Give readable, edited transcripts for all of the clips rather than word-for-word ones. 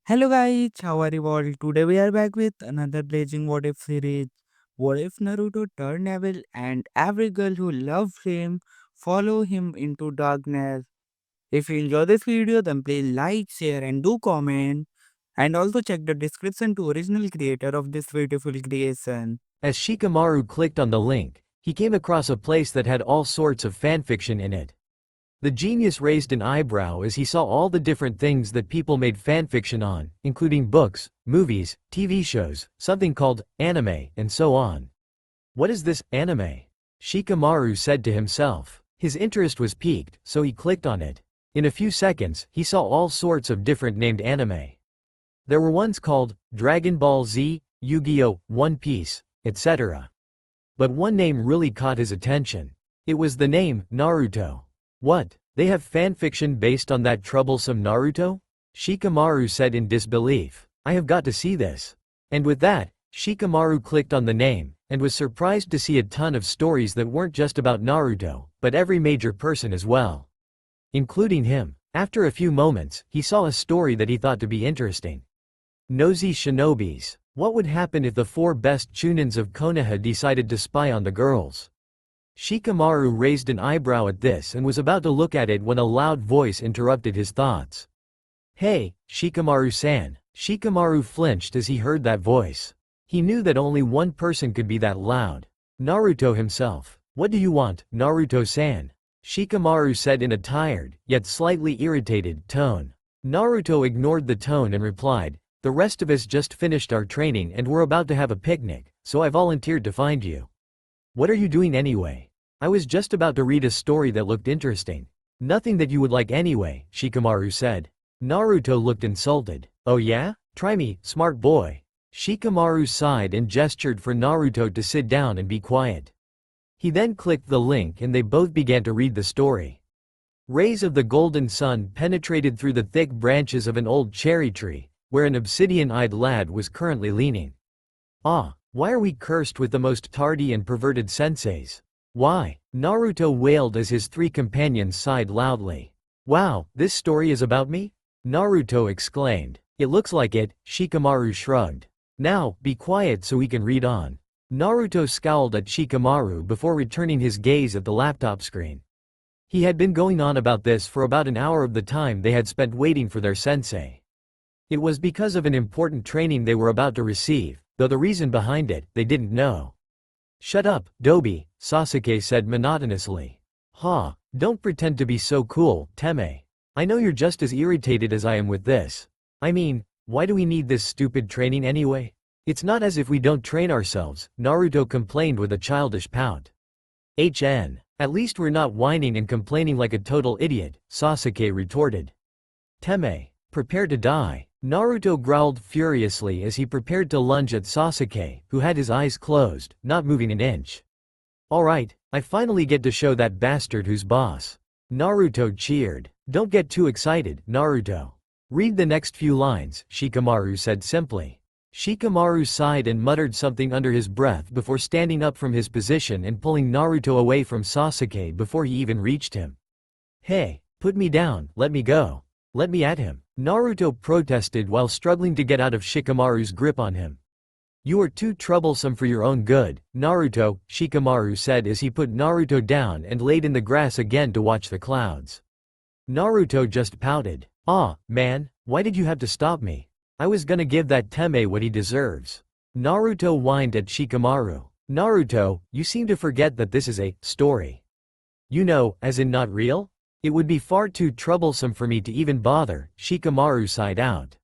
Hello guys, how are you all? Today we are back with another blazing what if series. What if Naruto turned evil and every girl who loves him follow him into darkness? If you enjoy this video then please like, share and do comment. And also check the description to original creator of this beautiful creation. As Shikamaru clicked on the link, he came across a place that had all sorts of fanfiction in it. The genius raised an eyebrow as he saw all the different things that people made fanfiction on, including books, movies, TV shows, something called anime, and so on. What is this anime? Shikamaru said to himself. His interest was piqued, so he clicked on it. In a few seconds, he saw all sorts of different named anime. There were ones called Dragon Ball Z, Yu-Gi-Oh!, One Piece, etc. But one name really caught his attention. It was the name Naruto. What? They have fanfiction based on that troublesome Naruto? Shikamaru said in disbelief. I have got to see this. And with that, Shikamaru clicked on the name, and was surprised to see a ton of stories that weren't just about Naruto, but every major person as well. Including him. After a few moments, he saw a story that he thought to be interesting. Nosy Shinobies. What would happen if the 4 best chunins of Konoha decided to spy on the girls? Shikamaru raised an eyebrow at this and was about to look at it when a loud voice interrupted his thoughts. Hey, Shikamaru-san. Shikamaru flinched as he heard that voice. He knew that only one person could be that loud. Naruto himself. What do you want, Naruto-san? Shikamaru said in a tired, yet slightly irritated, tone. Naruto ignored the tone and replied, the rest of us just finished our training and we're about to have a picnic, so I volunteered to find you. What are you doing anyway? I was just about to read a story that looked interesting. Nothing that you would like anyway, Shikamaru said. Naruto looked insulted. Oh yeah? Try me, smart boy. Shikamaru sighed and gestured for Naruto to sit down and be quiet. He then clicked the link and they both began to read the story. Rays of the golden sun penetrated through the thick branches of an old cherry tree, where an obsidian-eyed lad was currently leaning. Ah, why are we cursed with the most tardy and perverted senseis? Why? Naruto wailed as his 3 companions sighed loudly. Wow, this story is about me? Naruto exclaimed. It looks like it, Shikamaru shrugged. Now, be quiet so we can read on. Naruto scowled at Shikamaru before returning his gaze at the laptop screen. He had been going on about this for about an hour of the time they had spent waiting for their sensei. It was because of an important training they were about to receive, though the reason behind it, they didn't know. Shut up, Dobi, Sasuke said monotonously. Ha, don't pretend to be so cool, Teme. I know you're just as irritated as I am with this. I mean, why do we need this stupid training anyway? It's not as if we don't train ourselves, Naruto complained with a childish pout. At least we're not whining and complaining like a total idiot, Sasuke retorted. Teme, prepare to die. Naruto growled furiously as he prepared to lunge at Sasuke, who had his eyes closed, not moving an inch. Alright, I finally get to show that bastard who's boss. Naruto cheered. Don't get too excited, Naruto. Read the next few lines, Shikamaru said simply. Shikamaru sighed and muttered something under his breath before standing up from his position and pulling Naruto away from Sasuke before he even reached him. Hey, put me down, let me go. Let me at him. Naruto protested while struggling to get out of Shikamaru's grip on him. You are too troublesome for your own good, Naruto, Shikamaru said as he put Naruto down and laid in the grass again to watch the clouds. Naruto just pouted. Ah, man, why did you have to stop me? I was gonna give that Teme what he deserves. Naruto whined at Shikamaru. Naruto, you seem to forget that this is a story. You know, as in not real? It would be far too troublesome for me to even bother, Shikamaru sighed out.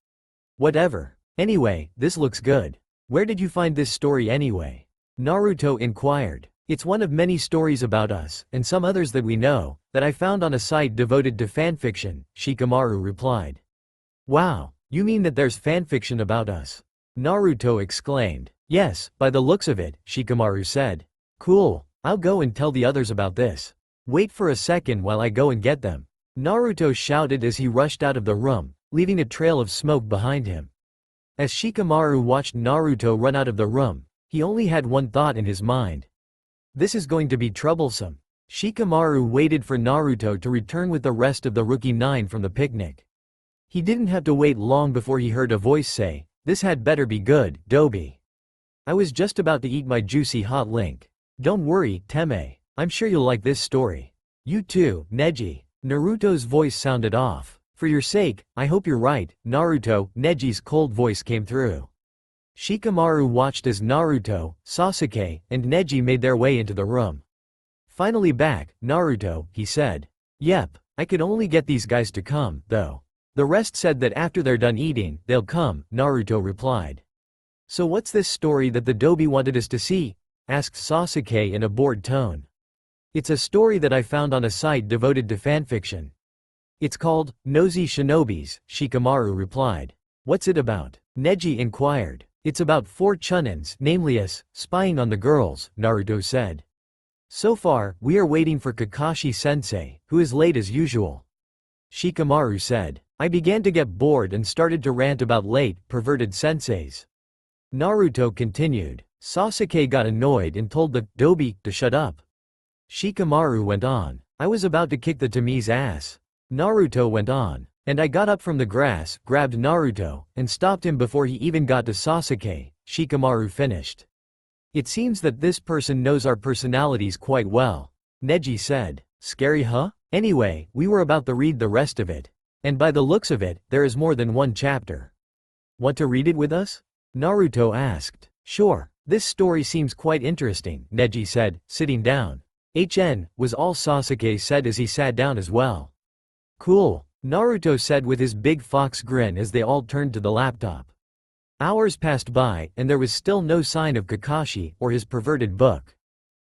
Whatever. Anyway, this looks good. Where did you find this story anyway? Naruto inquired. It's one of many stories about us, and some others that we know, that I found on a site devoted to fanfiction, Shikamaru replied. Wow, you mean that there's fanfiction about us? Naruto exclaimed. Yes, by the looks of it, Shikamaru said. Cool, I'll go and tell the others about this. Wait for a second while I go and get them. Naruto shouted as he rushed out of the room, leaving a trail of smoke behind him. As Shikamaru watched Naruto run out of the room, he only had one thought in his mind. This is going to be troublesome. Shikamaru waited for Naruto to return with the rest of the Rookie 9 from the picnic. He didn't have to wait long before he heard a voice say, "This had better be good, Dobi. I was just about to eat my juicy hot link. Don't worry, Teme. I'm sure you'll like this story. You too, Neji." Naruto's voice sounded off. "For your sake, I hope you're right, Naruto." Neji's cold voice came through. Shikamaru watched as Naruto, Sasuke, and Neji made their way into the room. "Finally back, Naruto," he said. "Yep, I could only get these guys to come, though. The rest said that after they're done eating, they'll come," Naruto replied. "So what's this story that the Dobi wanted us to see?" asked Sasuke in a bored tone. "It's a story that I found on a site devoted to fanfiction. It's called Nosy Shinobies," Shikamaru replied. "What's it about?" Neji inquired. "It's about 4 chunins, namely us, spying on the girls," Naruto said. "So far, we are waiting for Kakashi-sensei, who is late as usual," Shikamaru said. "I began to get bored and started to rant about late, perverted senseis." Naruto continued. "Sasuke got annoyed and told the Dobi to shut up." Shikamaru went on. "I was about to kick the Tami's ass." Naruto went on. "And I got up from the grass, grabbed Naruto, and stopped him before he even got to Sasuke," Shikamaru finished. "It seems that this person knows our personalities quite well," Neji said. "Scary, huh? Anyway, we were about to read the rest of it. And by the looks of it, there is more than one chapter. Want to read it with us?" Naruto asked. "Sure. This story seems quite interesting," Neji said, sitting down. Was all Sasuke said as he sat down as well. "Cool," Naruto said with his big fox grin as they all turned to the laptop. Hours passed by, and there was still no sign of Kakashi or his perverted book.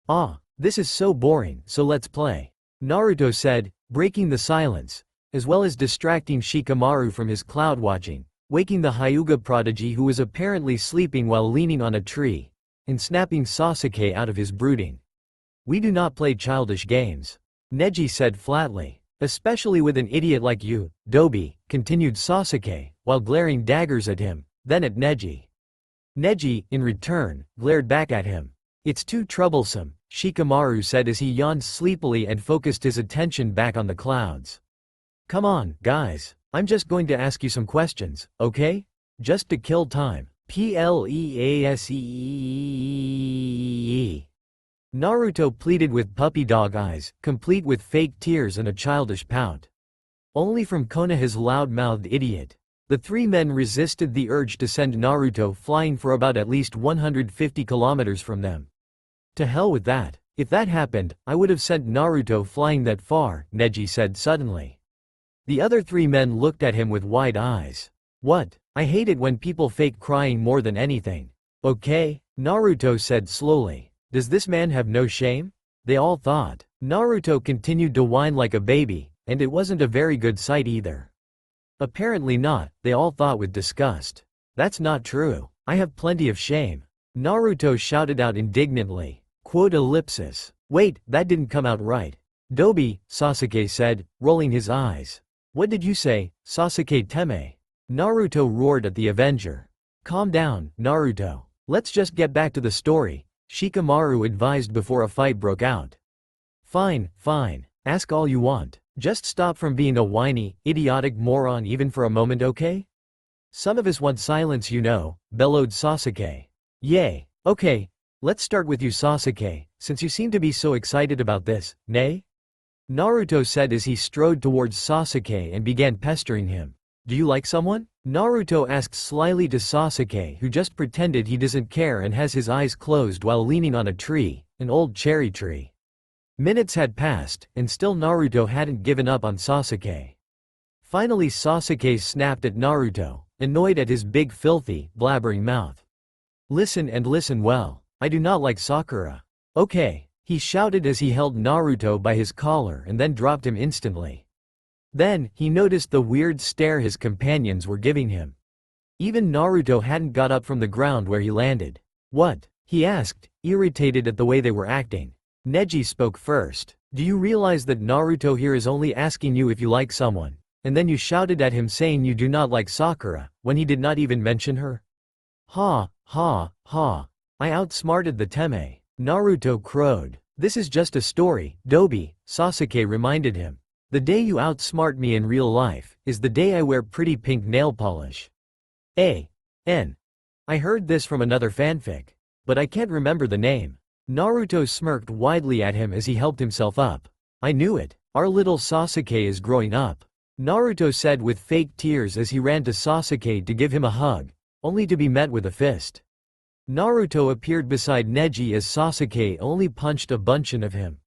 "Ah, this is so boring, so let's play," Naruto said, breaking the silence, as well as distracting Shikamaru from his cloud watching, waking the Hyuga prodigy who was apparently sleeping while leaning on a tree, and snapping Sasuke out of his brooding. "We do not play childish games," Neji said flatly. "Especially with an idiot like you, Dobi," continued Sasuke, while glaring daggers at him, then at Neji. Neji, in return, glared back at him. "It's too troublesome," Shikamaru said as he yawned sleepily and focused his attention back on the clouds. "Come on, guys. I'm just going to ask you some questions, okay? Just to kill time. Please." Naruto pleaded with puppy dog eyes, complete with fake tears and a childish pout. Only from Konoha's loud-mouthed idiot. The 3 men resisted the urge to send Naruto flying for about at least 150 kilometers from them. "To hell with that. If that happened, I would have sent Naruto flying that far," Neji said suddenly. The other 3 men looked at him with wide eyes. "What? I hate it when people fake crying more than anything. Okay?" Naruto said slowly. "Does this man have no shame?" They all thought. Naruto continued to whine like a baby, and it wasn't a very good sight either. "Apparently not," they all thought with disgust. "That's not true. I have plenty of shame," Naruto shouted out indignantly. Quote ellipsis. "Wait, that didn't come out right." "Dobi," Sasuke said, rolling his eyes. "What did you say, Sasuke Teme?" Naruto roared at the Avenger. "Calm down, Naruto. Let's just get back to the story," Shikamaru advised before a fight broke out. Fine. Ask all you want. Just stop from being a whiny, idiotic moron even for a moment, okay? Some of us want silence, you know," bellowed Sasuke. "Yay. Okay. Let's start with you, Sasuke, since you seem to be so excited about this, nay?" Naruto said as he strode towards Sasuke and began pestering him. "Do you like someone?" Naruto asked slyly to Sasuke, who just pretended he doesn't care and has his eyes closed while leaning on a tree, an old cherry tree. Minutes had passed, and still Naruto hadn't given up on Sasuke. Finally Sasuke snapped at Naruto, annoyed at his big filthy, blabbering mouth. Listen and listen well. I do not like Sakura. Okay," he shouted as he held Naruto by his collar and then dropped him instantly. Then, he noticed the weird stare his companions were giving him. Even Naruto hadn't got up from the ground where he landed. "What?" he asked, irritated at the way they were acting. Neji spoke first. "Do you realize that Naruto here is only asking you if you like someone, and then you shouted at him saying you do not like Sakura, when he did not even mention her?" Ha. I outsmarted the Teme," Naruto crowed. "This is just a story, Dobi," Sasuke reminded him. The day you outsmart me in real life is the day I wear pretty pink nail polish. A.N. I heard this from another fanfic, but I can't remember the name. Naruto smirked widely at him as he helped himself up. I knew it. Our little Sasuke is growing up. Naruto said with fake tears as he ran to Sasuke to give him a hug, only to be met with a fist. Naruto appeared beside Neji as Sasuke only punched a bunchen of him.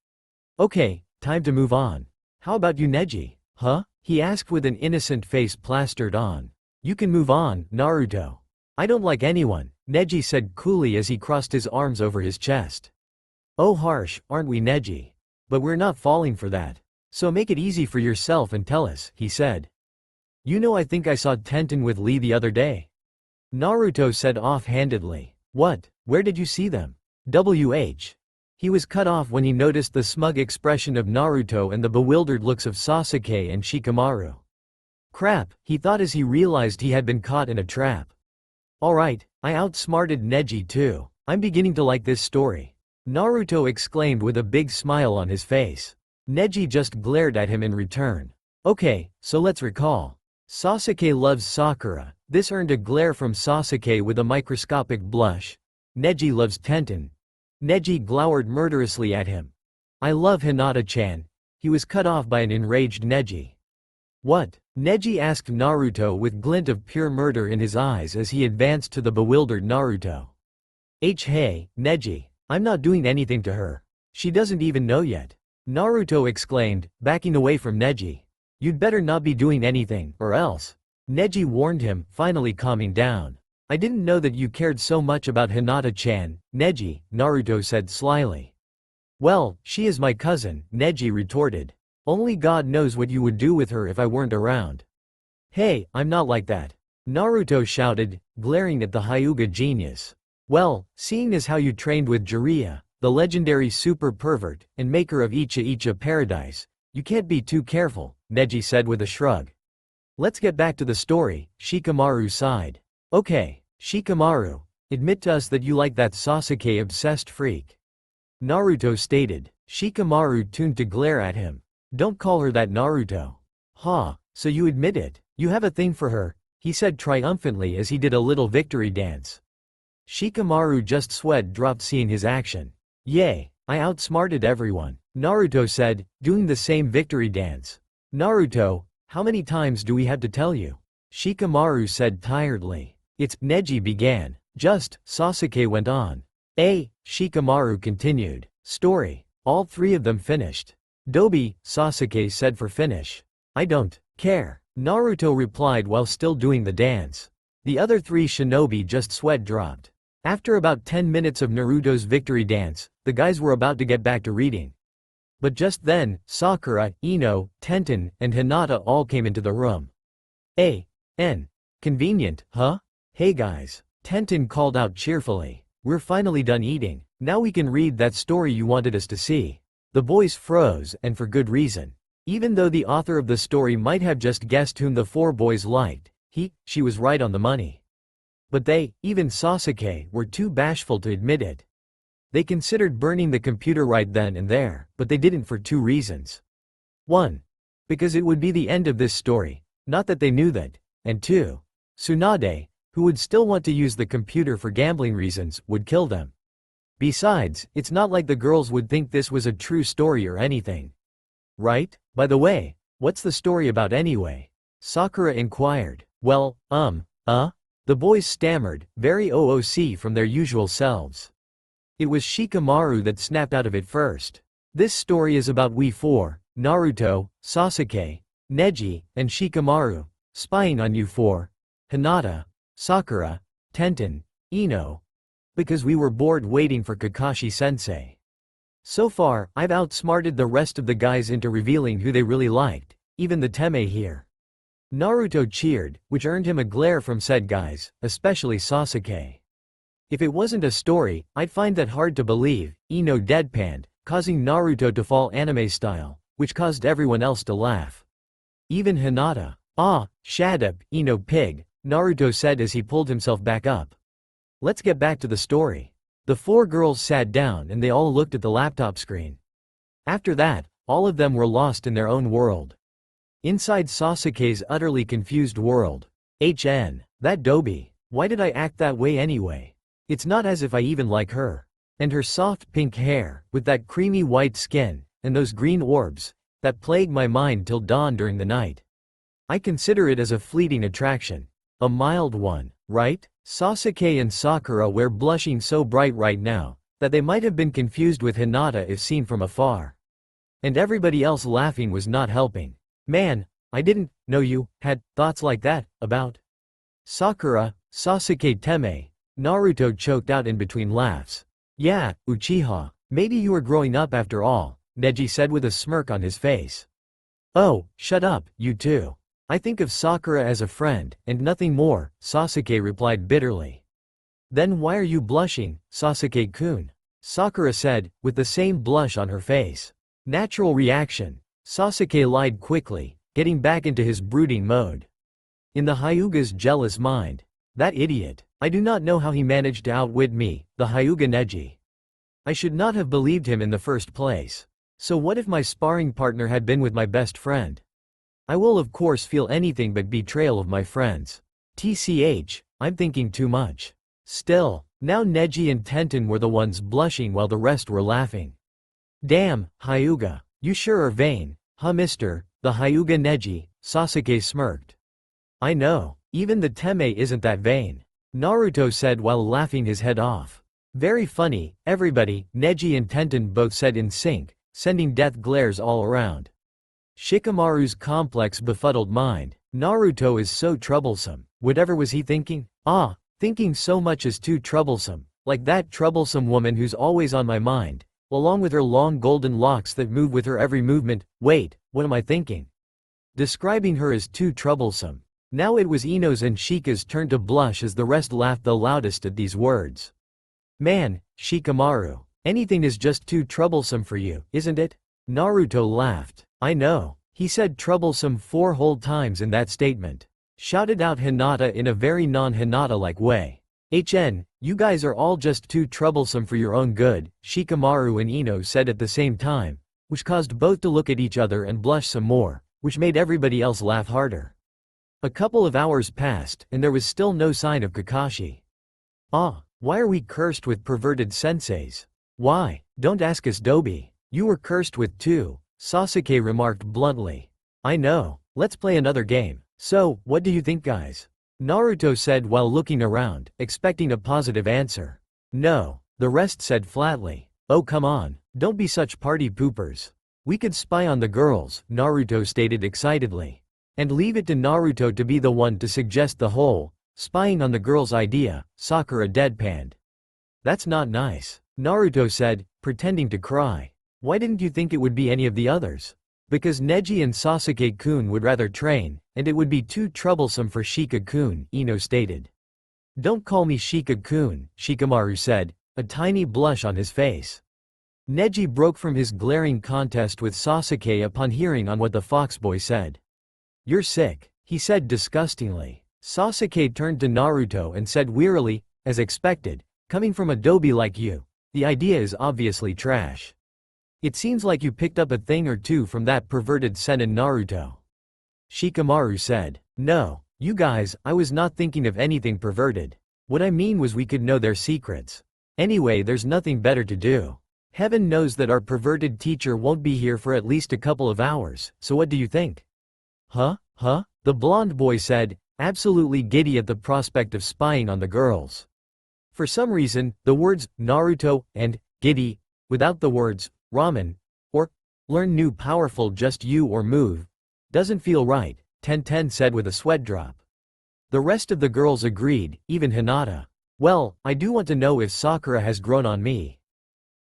Okay, time to move on. How about you, Neji? Huh? He asked with an innocent face plastered on. You can move on, Naruto. I don't like anyone, Neji said coolly as he crossed his arms over his chest. Oh harsh, aren't we, Neji? But we're not falling for that. So make it easy for yourself and tell us, he said. You know, I think I saw Tenten with Lee the other day. Naruto said offhandedly. What? Where did you see them? WH. He was cut off when he noticed the smug expression of Naruto and the bewildered looks of Sasuke and Shikamaru. Crap, he thought as he realized he had been caught in a trap. Alright, I outsmarted Neji too. I'm beginning to like this story. Naruto exclaimed with a big smile on his face. Neji just glared at him in return. Okay, so let's recall. Sasuke loves Sakura. This earned a glare from Sasuke with a microscopic blush. Neji loves Tenten. Neji glowered murderously at him. I love Hinata-chan. He was cut off by an enraged Neji. What? Neji asked Naruto with glint of pure murder in his eyes as he advanced to the bewildered Naruto. Hey, Neji. I'm not doing anything to her. She doesn't even know yet. Naruto exclaimed, backing away from Neji. You'd better not be doing anything, or else. Neji warned him, finally calming down. I didn't know that you cared so much about Hinata-chan, Neji, Naruto said slyly. Well, she is my cousin, Neji retorted. Only God knows what you would do with her if I weren't around. Hey, I'm not like that. Naruto shouted, glaring at the Hyuga genius. Well, seeing as how you trained with Jiraiya, the legendary super pervert, and maker of Icha Paradise, you can't be too careful, Neji said with a shrug. Let's get back to the story, Shikamaru sighed. Okay, Shikamaru, admit to us that you like that Sasuke-obsessed freak. Naruto stated. Shikamaru tuned to glare at him. Don't call her that, Naruto. Ha, so you admit it, you have a thing for her, he said triumphantly as he did a little victory dance. Shikamaru just sweat dropped seeing his action. Yay, I outsmarted everyone, Naruto said, doing the same victory dance. Naruto, how many times do we have to tell you? Shikamaru said tiredly. It's, Neji began. Just, Sasuke went on. Shikamaru continued. Story. All three of them finished. Dobi, Sasuke said for finish. I don't care, Naruto replied while still doing the dance. The other three shinobi just sweat dropped. After about 10 minutes of Naruto's victory dance, the guys were about to get back to reading. But just then, Sakura, Ino, Tenten, and Hinata all came into the room. Convenient, huh? Hey guys, Tenten called out cheerfully. We're finally done eating, now we can read that story you wanted us to see. The boys froze, and for good reason. Even though the author of the story might have just guessed whom the four boys liked, she was right on the money. But they, even Sasuke, were too bashful to admit it. They considered burning the computer right then and there, but they didn't for two reasons. 1. Because it would be the end of this story, not that they knew that, and 2. Tsunade, who would still want to use the computer for gambling reasons, would kill them. Besides, it's not like the girls would think this was a true story or anything. Right? By the way, what's the story about anyway? Sakura inquired. Well, the boys stammered, very OOC from their usual selves. It was Shikamaru that snapped out of it first. This story is about we four, Naruto, Sasuke, Neji, and Shikamaru, spying on you four, Hinata, Sakura, Tenten, Ino, because we were bored waiting for Kakashi-sensei. So far, I've outsmarted the rest of the guys into revealing who they really liked, even the Teme here. Naruto cheered, which earned him a glare from said guys, especially Sasuke. If it wasn't a story, I'd find that hard to believe, Ino deadpanned, causing Naruto to fall anime style, which caused everyone else to laugh. Even Hinata. Shut up, Ino pig, Naruto said as he pulled himself back up. Let's get back to the story. The four girls sat down and they all looked at the laptop screen. After that, All of them were lost in their own world. Inside Sasuke's utterly confused world. That Dobi. Why did I act that way anyway? It's not as if I even like her. And her soft pink hair, with that creamy white skin, and those green orbs, that plague my mind till dawn during the night. I consider it as a fleeting attraction. A mild one, right? Sasuke and Sakura were blushing so bright right now, that they might have been confused with Hinata if seen from afar. And everybody else laughing was not helping. Man, I didn't know you had thoughts like that about Sakura. Sasuke Teme. Naruto choked out in between laughs. Yeah, Uchiha, maybe you are growing up after all, Neji said with a smirk on his face. Oh, shut up, you two. I think of Sakura as a friend, and nothing more, Sasuke replied bitterly. Then why are you blushing, Sasuke-kun? Sakura said, with the same blush on her face. Natural reaction. Sasuke lied quickly, getting back into his brooding mode. In the Hyuga's jealous mind. That idiot. I do not know how he managed to outwit me, the Hyuga Neji. I should not have believed him in the first place. So what if my sparring partner had been with my best friend? I will of course feel anything but betrayal of my friends. TCH, I'm thinking too much. Still, now Neji and Tenten were the ones blushing while the rest were laughing. Damn, Hyuga, you sure are vain, huh mister, the Hyuga Neji, Sasuke smirked. I know, even the Teme isn't that vain, Naruto said while laughing his head off. Very funny, everybody, Neji and Tenten both said in sync, sending death glares all around. Shikamaru's complex befuddled mind. Naruto is so troublesome. Whatever was he thinking? Thinking so much is too troublesome, like that troublesome woman who's always on my mind, along with her long golden locks that move with her every movement. Wait, what am I thinking? Describing her as too troublesome. Now it was Ino's and Shika's turn to blush as the rest laughed the loudest at these words. Man, Shikamaru, anything is just too troublesome for you, isn't it? Naruto laughed. I know. He said troublesome 4 whole times in that statement. Shouted out Hinata in a very non-Hinata-like way. You guys are all just too troublesome for your own good, Shikamaru and Ino said at the same time, which caused both to look at each other and blush some more, which made everybody else laugh harder. A couple of hours passed, and there was still no sign of Kakashi. Why are we cursed with perverted senseis? Why, don't ask us Dobi. You were cursed with too, Sasuke remarked bluntly. I know, let's play another game. So, what do you think guys? Naruto said while looking around, expecting a positive answer. No, the rest said flatly. Oh come on, don't be such party poopers. We could spy on the girls, Naruto stated excitedly. And leave it to Naruto to be the one to suggest the whole spying on the girls idea, Sakura deadpanned. That's not nice, Naruto said, pretending to cry. Why didn't you think it would be any of the others? Because Neji and Sasuke-kun would rather train, and it would be too troublesome for Shika-kun, Ino stated. Don't call me Shika-kun, Shikamaru said, a tiny blush on his face. Neji broke from his glaring contest with Sasuke upon hearing on what the foxboy said. You're sick, he said disgustingly. Sasuke turned to Naruto and said wearily, as expected, coming from a dobi like you, the idea is obviously trash. It seems like you picked up a thing or two from that perverted senin Naruto. Shikamaru said. No, you guys, I was not thinking of anything perverted. What I mean was we could know their secrets. Anyway, there's nothing better to do. Heaven knows that our perverted teacher won't be here for at least a couple of hours, so what do you think? Huh? The blonde boy said, absolutely giddy at the prospect of spying on the girls. For some reason, the words Naruto and giddy, without the words ramen, or learn new powerful just you or move, doesn't feel right, Tenten said with a sweat drop. The rest of the girls agreed, even Hinata. Well, I do want to know if Sakura has grown on me.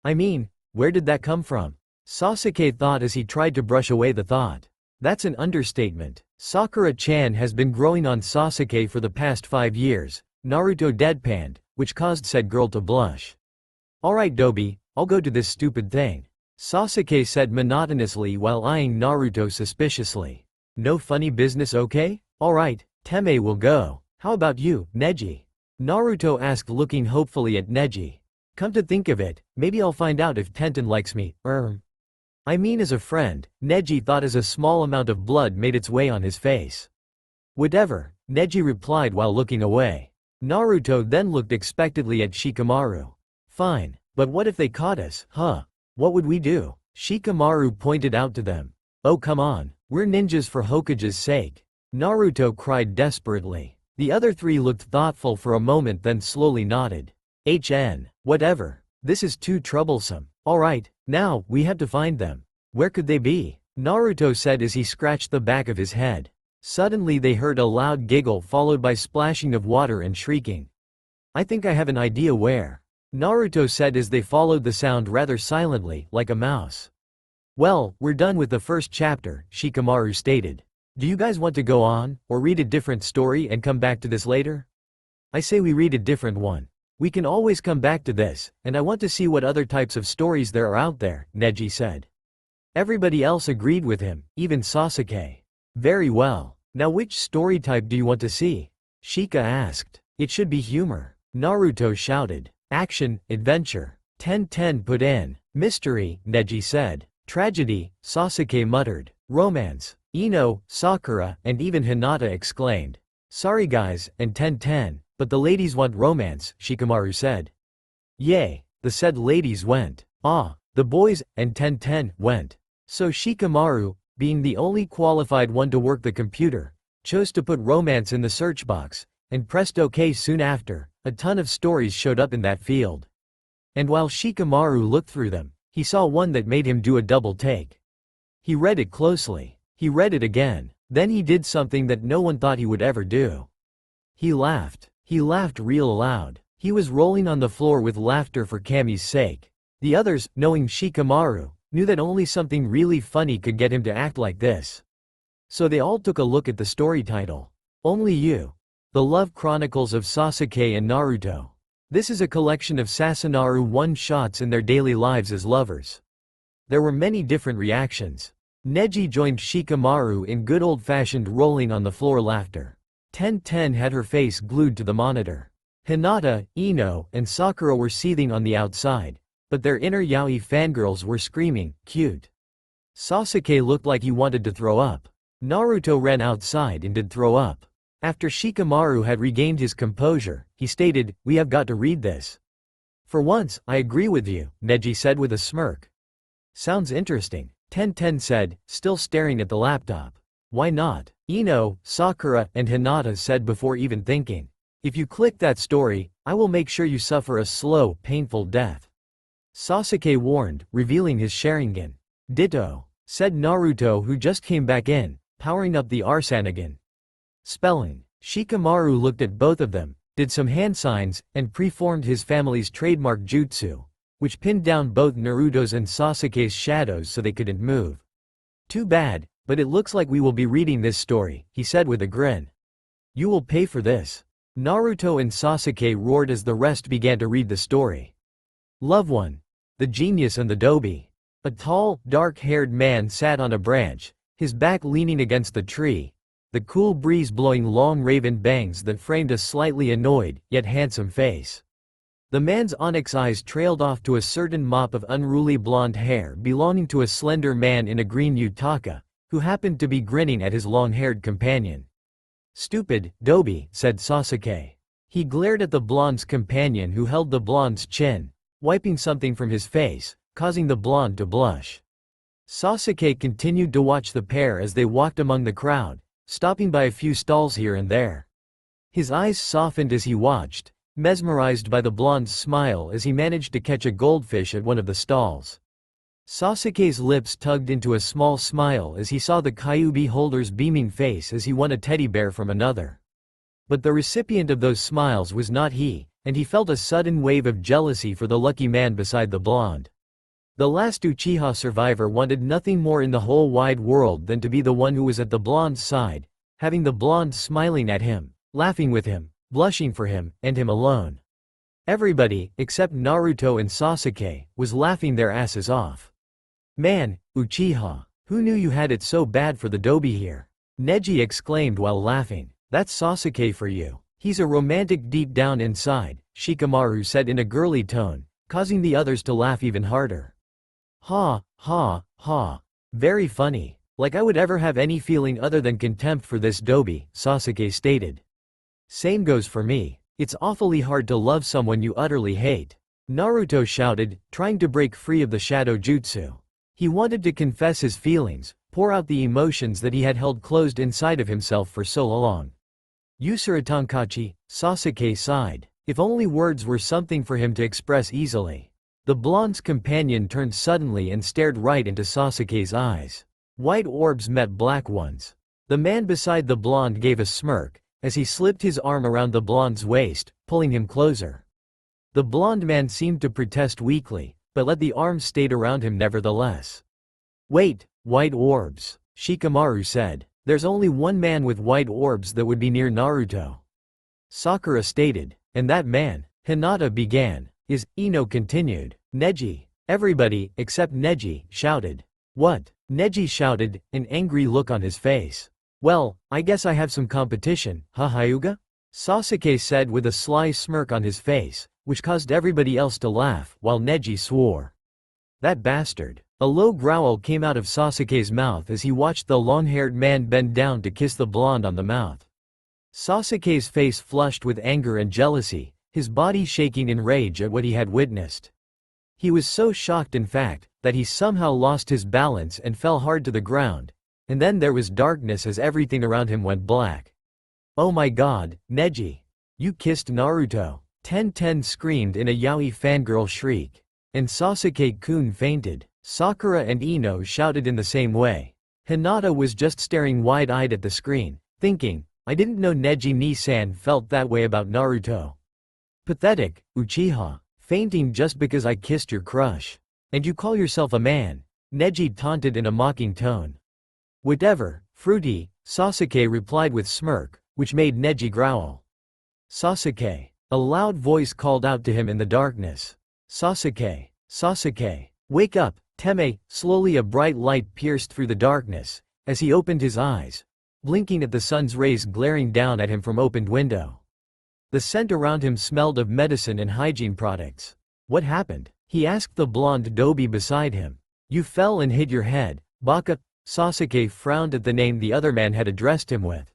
I mean, where did that come from? Sasuke thought as he tried to brush away the thought. That's an understatement. Sakura-chan has been growing on Sasuke for the past 5 years, Naruto deadpanned, which caused said girl to blush. Alright Dobi, I'll go to this stupid thing, Sasuke said monotonously while eyeing Naruto suspiciously. No funny business okay? Alright, Teme will go. How about you, Neji? Naruto asked looking hopefully at Neji. Come to think of it, maybe I'll find out if Tenten likes me, I mean as a friend, Neji thought as a small amount of blood made its way on his face. Whatever, Neji replied while looking away. Naruto then looked expectantly at Shikamaru. Fine, but what if they caught us, huh? What would we do? Shikamaru pointed out to them. Oh come on, we're ninjas for Hokage's sake. Naruto cried desperately. The other three looked thoughtful for a moment then slowly nodded. Whatever. This is too troublesome. Alright, now, we have to find them. Where could they be? Naruto said as he scratched the back of his head. Suddenly they heard a loud giggle followed by splashing of water and shrieking. I think I have an idea where. Naruto said as they followed the sound rather silently, like a mouse. Well, we're done with the first chapter, Shikamaru stated. Do you guys want to go on, or read a different story and come back to this later? I say we read a different one. We can always come back to this, and I want to see what other types of stories there are out there, Neji said. Everybody else agreed with him, even Sasuke. Very well. Now which story type do you want to see? Shika asked. It should be humor. Naruto shouted. Action, adventure. 10-10 put in. Mystery, Neji said. Tragedy, Sasuke muttered. Romance. Ino, Sakura, and even Hinata exclaimed. Sorry guys, and 10-10, but the ladies want romance, Shikamaru said. Yay, the said ladies went. Ah, the boys, and 10-10, went. So Shikamaru, being the only qualified one to work the computer, chose to put romance in the search box, and pressed OK soon after, a ton of stories showed up in that field. And while Shikamaru looked through them, he saw one that made him do a double take. He read it closely. He read it again. Then he did something that no one thought he would ever do. He laughed. He laughed real loud. He was rolling on the floor with laughter for Kami's sake. The others, knowing Shikamaru, knew that only something really funny could get him to act like this. So they all took a look at the story title. Only You. The Love Chronicles of Sasuke and Naruto. This is a collection of Sasunaru one-shots in their daily lives as lovers. There were many different reactions. Neji joined Shikamaru in good old-fashioned rolling on the floor laughter. 10-10 had her face glued to the monitor. Hinata, Ino, and Sakura were seething on the outside, but their inner yaoi fangirls were screaming, cute. Sasuke looked like he wanted to throw up. Naruto ran outside and did throw up. After Shikamaru had regained his composure, he stated, we have got to read this. For once, I agree with you, Neji said with a smirk. Sounds interesting. 10-10 said, still staring at the laptop. Why not? Ino, Sakura, and Hinata said before even thinking. If you click that story, I will make sure you suffer a slow, painful death. Sasuke warned, revealing his Sharingan. Ditto, said Naruto who just came back in, powering up the Rasengan. Spelling. Shikamaru looked at both of them, did some hand signs, and preformed his family's trademark jutsu, which pinned down both Naruto's and Sasuke's shadows so they couldn't move. Too bad, but it looks like we will be reading this story, he said with a grin. You will pay for this. Naruto and Sasuke roared as the rest began to read the story. Love 1. The Genius and the Dobi. A tall, dark-haired man sat on a branch, his back leaning against the tree, the cool breeze blowing long raven bangs that framed a slightly annoyed, yet handsome face. The man's onyx eyes trailed off to a certain mop of unruly blonde hair belonging to a slender man in a green yutaka, who happened to be grinning at his long-haired companion. Stupid, Dobi, said Sasuke. He glared at the blonde's companion who held the blonde's chin, wiping something from his face, causing the blonde to blush. Sasuke continued to watch the pair as they walked among the crowd, stopping by a few stalls here and there. His eyes softened as he watched, mesmerized by the blonde's smile as he managed to catch a goldfish at one of the stalls. Sasuke's lips tugged into a small smile as he saw the Kyuubi holder's beaming face as he won a teddy bear from another. But the recipient of those smiles was not he, and he felt a sudden wave of jealousy for the lucky man beside the blonde. The last Uchiha survivor wanted nothing more in the whole wide world than to be the one who was at the blonde's side, having the blonde smiling at him, laughing with him, blushing for him, and him alone. Everybody, except Naruto and Sasuke, was laughing their asses off. Man, Uchiha, who knew you had it so bad for the Dobi here? Neji exclaimed while laughing. That's Sasuke for you. He's a romantic deep down inside, Shikamaru said in a girly tone, causing the others to laugh even harder. Ha, Ha, ha. Very funny. Like I would ever have any feeling other than contempt for this doby, Sasuke stated. Same goes for me. It's awfully hard to love someone you utterly hate. Naruto shouted, trying to break free of the shadow jutsu. He wanted to confess his feelings, pour out the emotions that he had held closed inside of himself for so long. Usura Tankachi, Sasuke sighed. If only words were something for him to express easily. The blonde's companion turned suddenly and stared right into Sasuke's eyes. White orbs met black ones. The man beside the blonde gave a smirk, as he slipped his arm around the blonde's waist, pulling him closer. The blonde man seemed to protest weakly, but let the arms stayed around him nevertheless. Wait, white orbs, Shikamaru said. There's only one man with white orbs that would be near Naruto. Sakura stated, and that man, Hinata began, is, Ino continued. Neji. Everybody, except Neji, shouted. What? Neji shouted, an angry look on his face. Well, I guess I have some competition, huh Hyuga? Sasuke said with a sly smirk on his face, which caused everybody else to laugh, while Neji swore. That bastard. A low growl came out of Sasuke's mouth as he watched the long-haired man bend down to kiss the blonde on the mouth. Sasuke's face flushed with anger and jealousy, his body shaking in rage at what he had witnessed. He was so shocked in fact, that he somehow lost his balance and fell hard to the ground, and then there was darkness as everything around him went black. Oh my god, Neji! You kissed Naruto! Ten screamed in a yaoi fangirl shriek. And Sasuke-kun fainted. Sakura and Ino shouted in the same way. Hinata was just staring wide-eyed at the screen, thinking, I didn't know Neji-ni-san felt that way about Naruto. Pathetic, Uchiha. Fainting just because I kissed your crush. And you call yourself a man? Neji taunted in a mocking tone. Whatever, fruity, Sasuke replied with smirk, which made Neji growl. Sasuke. A loud voice called out to him in the darkness. Sasuke. Sasuke. Wake up, Teme. Slowly a bright light pierced through the darkness, as he opened his eyes, blinking at the sun's rays glaring down at him from opened window. The scent around him smelled of medicine and hygiene products. What happened? He asked the blonde doby beside him. You fell and hit your head, Baka. Sasuke frowned at the name the other man had addressed him with.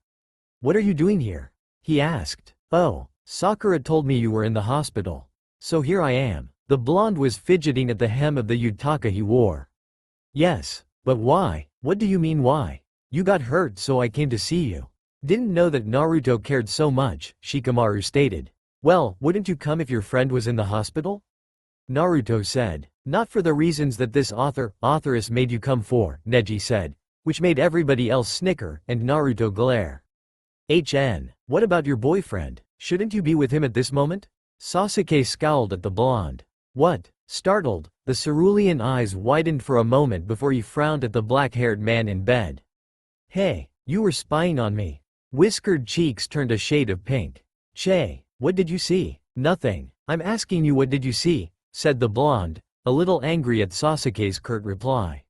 What are you doing here? He asked. Oh, Sakura told me you were in the hospital. So here I am. The blonde was fidgeting at the hem of the yutaka he wore. Yes, but why? What do you mean why? You got hurt so I came to see you. Didn't know that Naruto cared so much, Shikamaru stated. Well, wouldn't you come if your friend was in the hospital? Naruto said. Not for the reasons that this authoress made you come for, Neji said, which made everybody else snicker and Naruto glare. What about your boyfriend? Shouldn't you be with him at this moment? Sasuke scowled at the blonde. What? Startled, the cerulean eyes widened for a moment before he frowned at the black-haired man in bed. Hey, you were spying on me. Whiskered cheeks turned a shade of pink. Che, what did you see? Nothing. I'm asking you what did you see, said the blonde, a little angry at Sasuke's curt reply.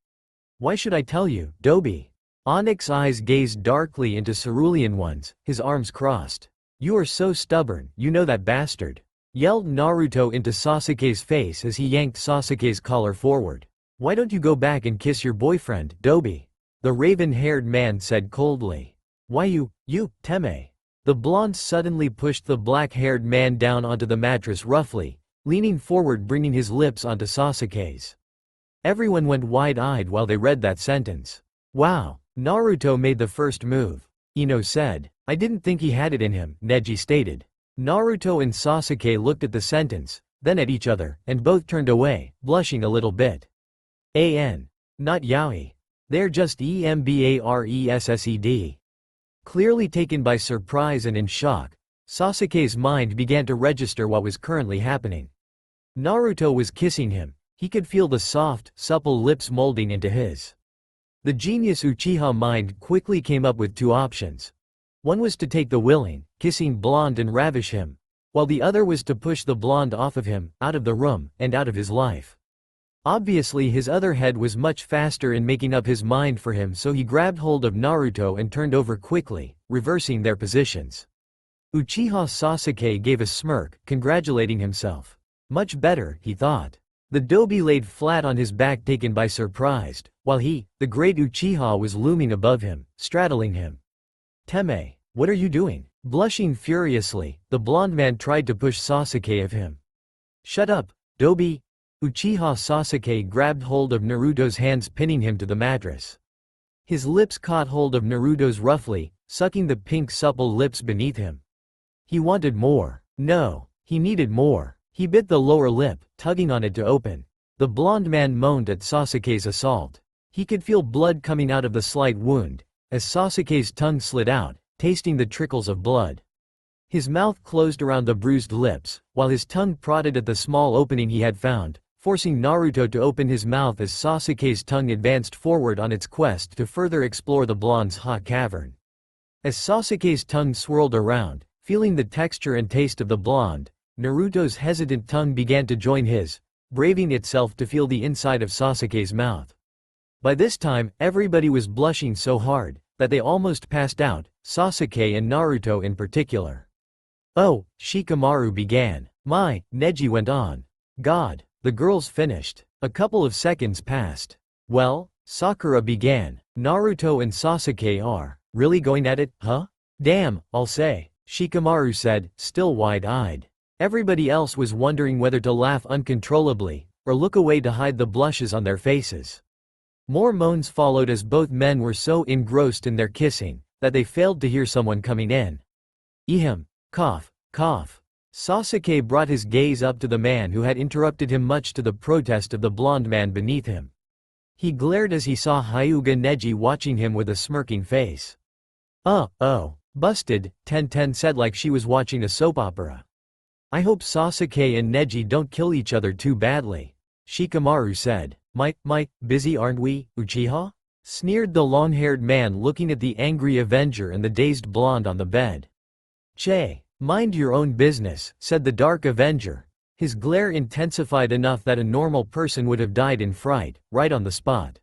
Why should I tell you, Doby? Onyx eyes gazed darkly into cerulean ones, his arms crossed. You are so stubborn, you know that bastard. Yelled Naruto into Sasuke's face as he yanked Sasuke's collar forward. Why don't you go back and kiss your boyfriend, Doby? The raven-haired man said coldly. Why you, Teme? The blonde suddenly pushed the black-haired man down onto the mattress roughly, leaning forward bringing his lips onto Sasuke's. Everyone went wide-eyed while they read that sentence. Wow, Naruto made the first move. Ino said. I didn't think he had it in him, Neji stated. Naruto and Sasuke looked at the sentence, then at each other, and both turned away, blushing a little bit. Not yaoi. They're just embaressed. Clearly taken by surprise and in shock, Sasuke's mind began to register what was currently happening. Naruto was kissing him, he could feel the soft, supple lips molding into his. The genius Uchiha mind quickly came up with two options. One was to take the willing, kissing blonde and ravish him, while the other was to push the blonde off of him, out of the room, and out of his life. Obviously his other head was much faster in making up his mind for him, so he grabbed hold of Naruto and turned over quickly, reversing their positions. Uchiha Sasuke gave a smirk, congratulating himself. Much better, he thought. The Dobi laid flat on his back taken by surprise, while he, the great Uchiha was looming above him, straddling him. Teme, what are you doing? Blushing furiously, the blond man tried to push Sasuke of him. Shut up, Dobi! Uchiha Sasuke grabbed hold of Naruto's hands pinning him to the mattress. His lips caught hold of Naruto's roughly, sucking the pink supple lips beneath him. He wanted more. No, he needed more. He bit the lower lip, tugging on it to open. The blond man moaned at Sasuke's assault. He could feel blood coming out of the slight wound, as Sasuke's tongue slid out, tasting the trickles of blood. His mouth closed around the bruised lips, while his tongue prodded at the small opening he had found, forcing Naruto to open his mouth as Sasuke's tongue advanced forward on its quest to further explore the blonde's hot cavern. As Sasuke's tongue swirled around, feeling the texture and taste of the blonde, Naruto's hesitant tongue began to join his, braving itself to feel the inside of Sasuke's mouth. By this time, everybody was blushing so hard that they almost passed out, Sasuke and Naruto in particular. Oh, Shikamaru began. My, Neji went on. God, the girls finished. A couple of seconds passed. Well, Sakura began. Naruto and Sasuke are really going at it, huh? Damn, I'll say, Shikamaru said, still wide-eyed. Everybody else was wondering whether to laugh uncontrollably, or look away to hide the blushes on their faces. More moans followed as both men were so engrossed in their kissing, that they failed to hear someone coming in. Ehem. Cough, cough. Sasuke brought his gaze up to the man who had interrupted him, much to the protest of the blond man beneath him. He glared as he saw Hyuga Neji watching him with a smirking face. Oh, busted, Tenten said like she was watching a soap opera. I hope Sasuke and Neji don't kill each other too badly, Shikamaru said. Might, busy aren't we, Uchiha? Sneered the long-haired man looking at the angry Avenger and the dazed blonde on the bed. Che, mind your own business, said the Dark Avenger. His glare intensified enough that a normal person would have died in fright, right on the spot.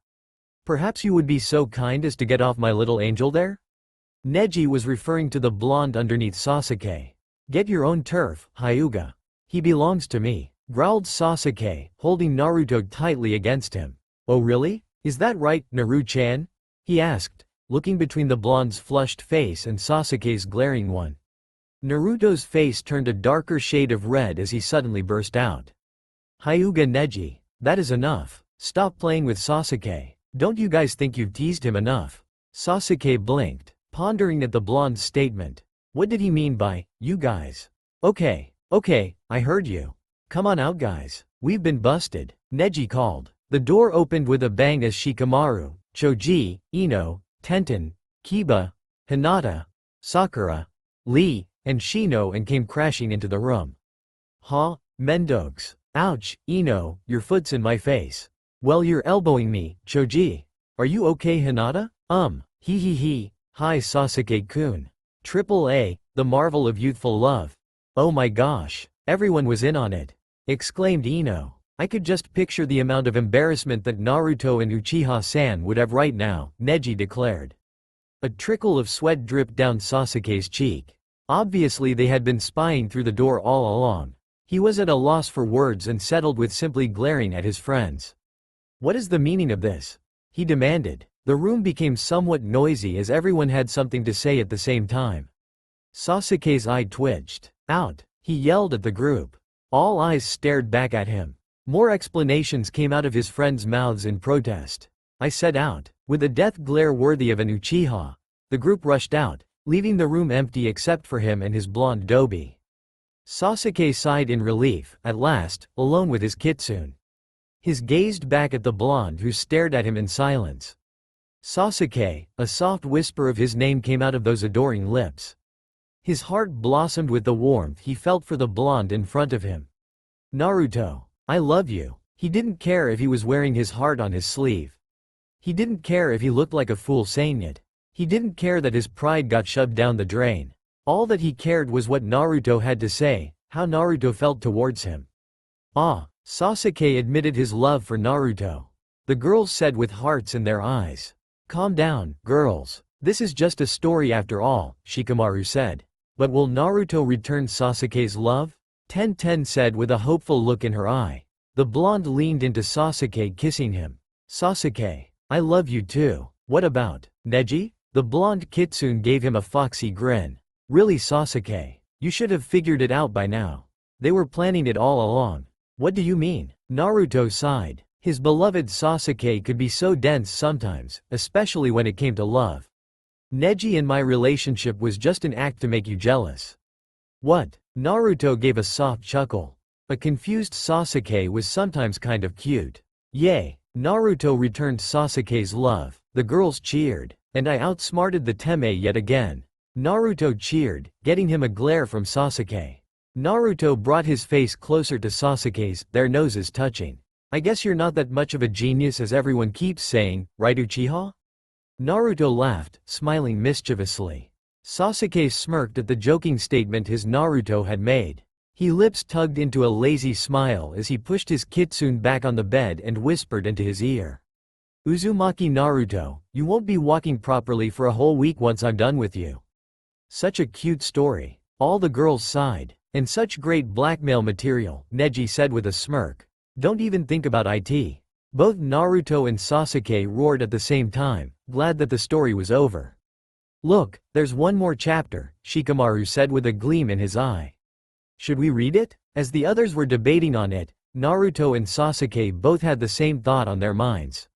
Perhaps you would be so kind as to get off my little angel there? Neji was referring to the blonde underneath Sasuke. Get your own turf, Hyuga. He belongs to me, growled Sasuke, holding Naruto tightly against him. Oh really? Is that right, Naru-chan? He asked, looking between the blonde's flushed face and Sasuke's glaring one. Naruto's face turned a darker shade of red as he suddenly burst out. Hyuga Neji, that is enough. Stop playing with Sasuke. Don't you guys think you've teased him enough? Sasuke blinked, pondering at the blonde's statement. What did he mean by, you guys? Okay, I heard you. Come on out guys, we've been busted, Neji called. The door opened with a bang as Shikamaru, Choji, Ino, Tenten, Kiba, Hinata, Sakura, Lee, and Shino and came crashing into the room. Huh? Mendogs. Ouch, Ino, your foot's in my face. Well you're elbowing me, Choji. Are you okay Hinata? He. Hi Sasuke-kun. Triple A, the marvel of youthful love. Oh my gosh, everyone was in on it, exclaimed Ino. I could just picture the amount of embarrassment that Naruto and Uchiha-san would have right now, Neji declared. A trickle of sweat dripped down Sasuke's cheek. Obviously they had been spying through the door all along. He was at a loss for words and settled with simply glaring at his friends. What is the meaning of this? He demanded. The room became somewhat noisy as everyone had something to say at the same time. Sasuke's eye twitched. Out, he yelled at the group. All eyes stared back at him. More explanations came out of his friends' mouths in protest. I said out. With a death glare worthy of an Uchiha. The group rushed out, leaving the room empty except for him and his blonde Dobi. Sasuke sighed in relief, at last, alone with his kitsune. He gazed back at the blonde who stared at him in silence. Sasuke, a soft whisper of his name came out of those adoring lips. His heart blossomed with the warmth he felt for the blonde in front of him. Naruto, I love you. He didn't care if he was wearing his heart on his sleeve. He didn't care if he looked like a fool saying it. He didn't care that his pride got shoved down the drain. All that he cared was what Naruto had to say, how Naruto felt towards him. Sasuke admitted his love for Naruto. The girls said with hearts in their eyes. Calm down, girls. This is just a story after all, Shikamaru said. But will Naruto return Sasuke's love? Tenten said with a hopeful look in her eye. The blonde leaned into Sasuke, kissing him. Sasuke, I love you too. What about Neji? The blonde kitsune gave him a foxy grin. Really, Sasuke? You should have figured it out by now. They were planning it all along. What do you mean? Naruto sighed. His beloved Sasuke could be so dense sometimes, especially when it came to love. Neji and my relationship was just an act to make you jealous. What? Naruto gave a soft chuckle. A confused Sasuke was sometimes kind of cute. Yay! Naruto returned Sasuke's love. The girls cheered, and I outsmarted the Teme yet again. Naruto cheered, getting him a glare from Sasuke. Naruto brought his face closer to Sasuke's, their noses touching. I guess you're not that much of a genius as everyone keeps saying, right Uchiha? Naruto laughed, smiling mischievously. Sasuke smirked at the joking statement his Naruto had made. He lips tugged into a lazy smile as he pushed his kitsune back on the bed and whispered into his ear. Uzumaki Naruto, you won't be walking properly for a whole week once I'm done with you. Such a cute story. All the girls sighed. And such great blackmail material, Neji said with a smirk. Don't even think about it. Both Naruto and Sasuke roared at the same time, glad that the story was over. Look, there's one more chapter, Shikamaru said with a gleam in his eye. Should we read it? As the others were debating on it, Naruto and Sasuke both had the same thought on their minds.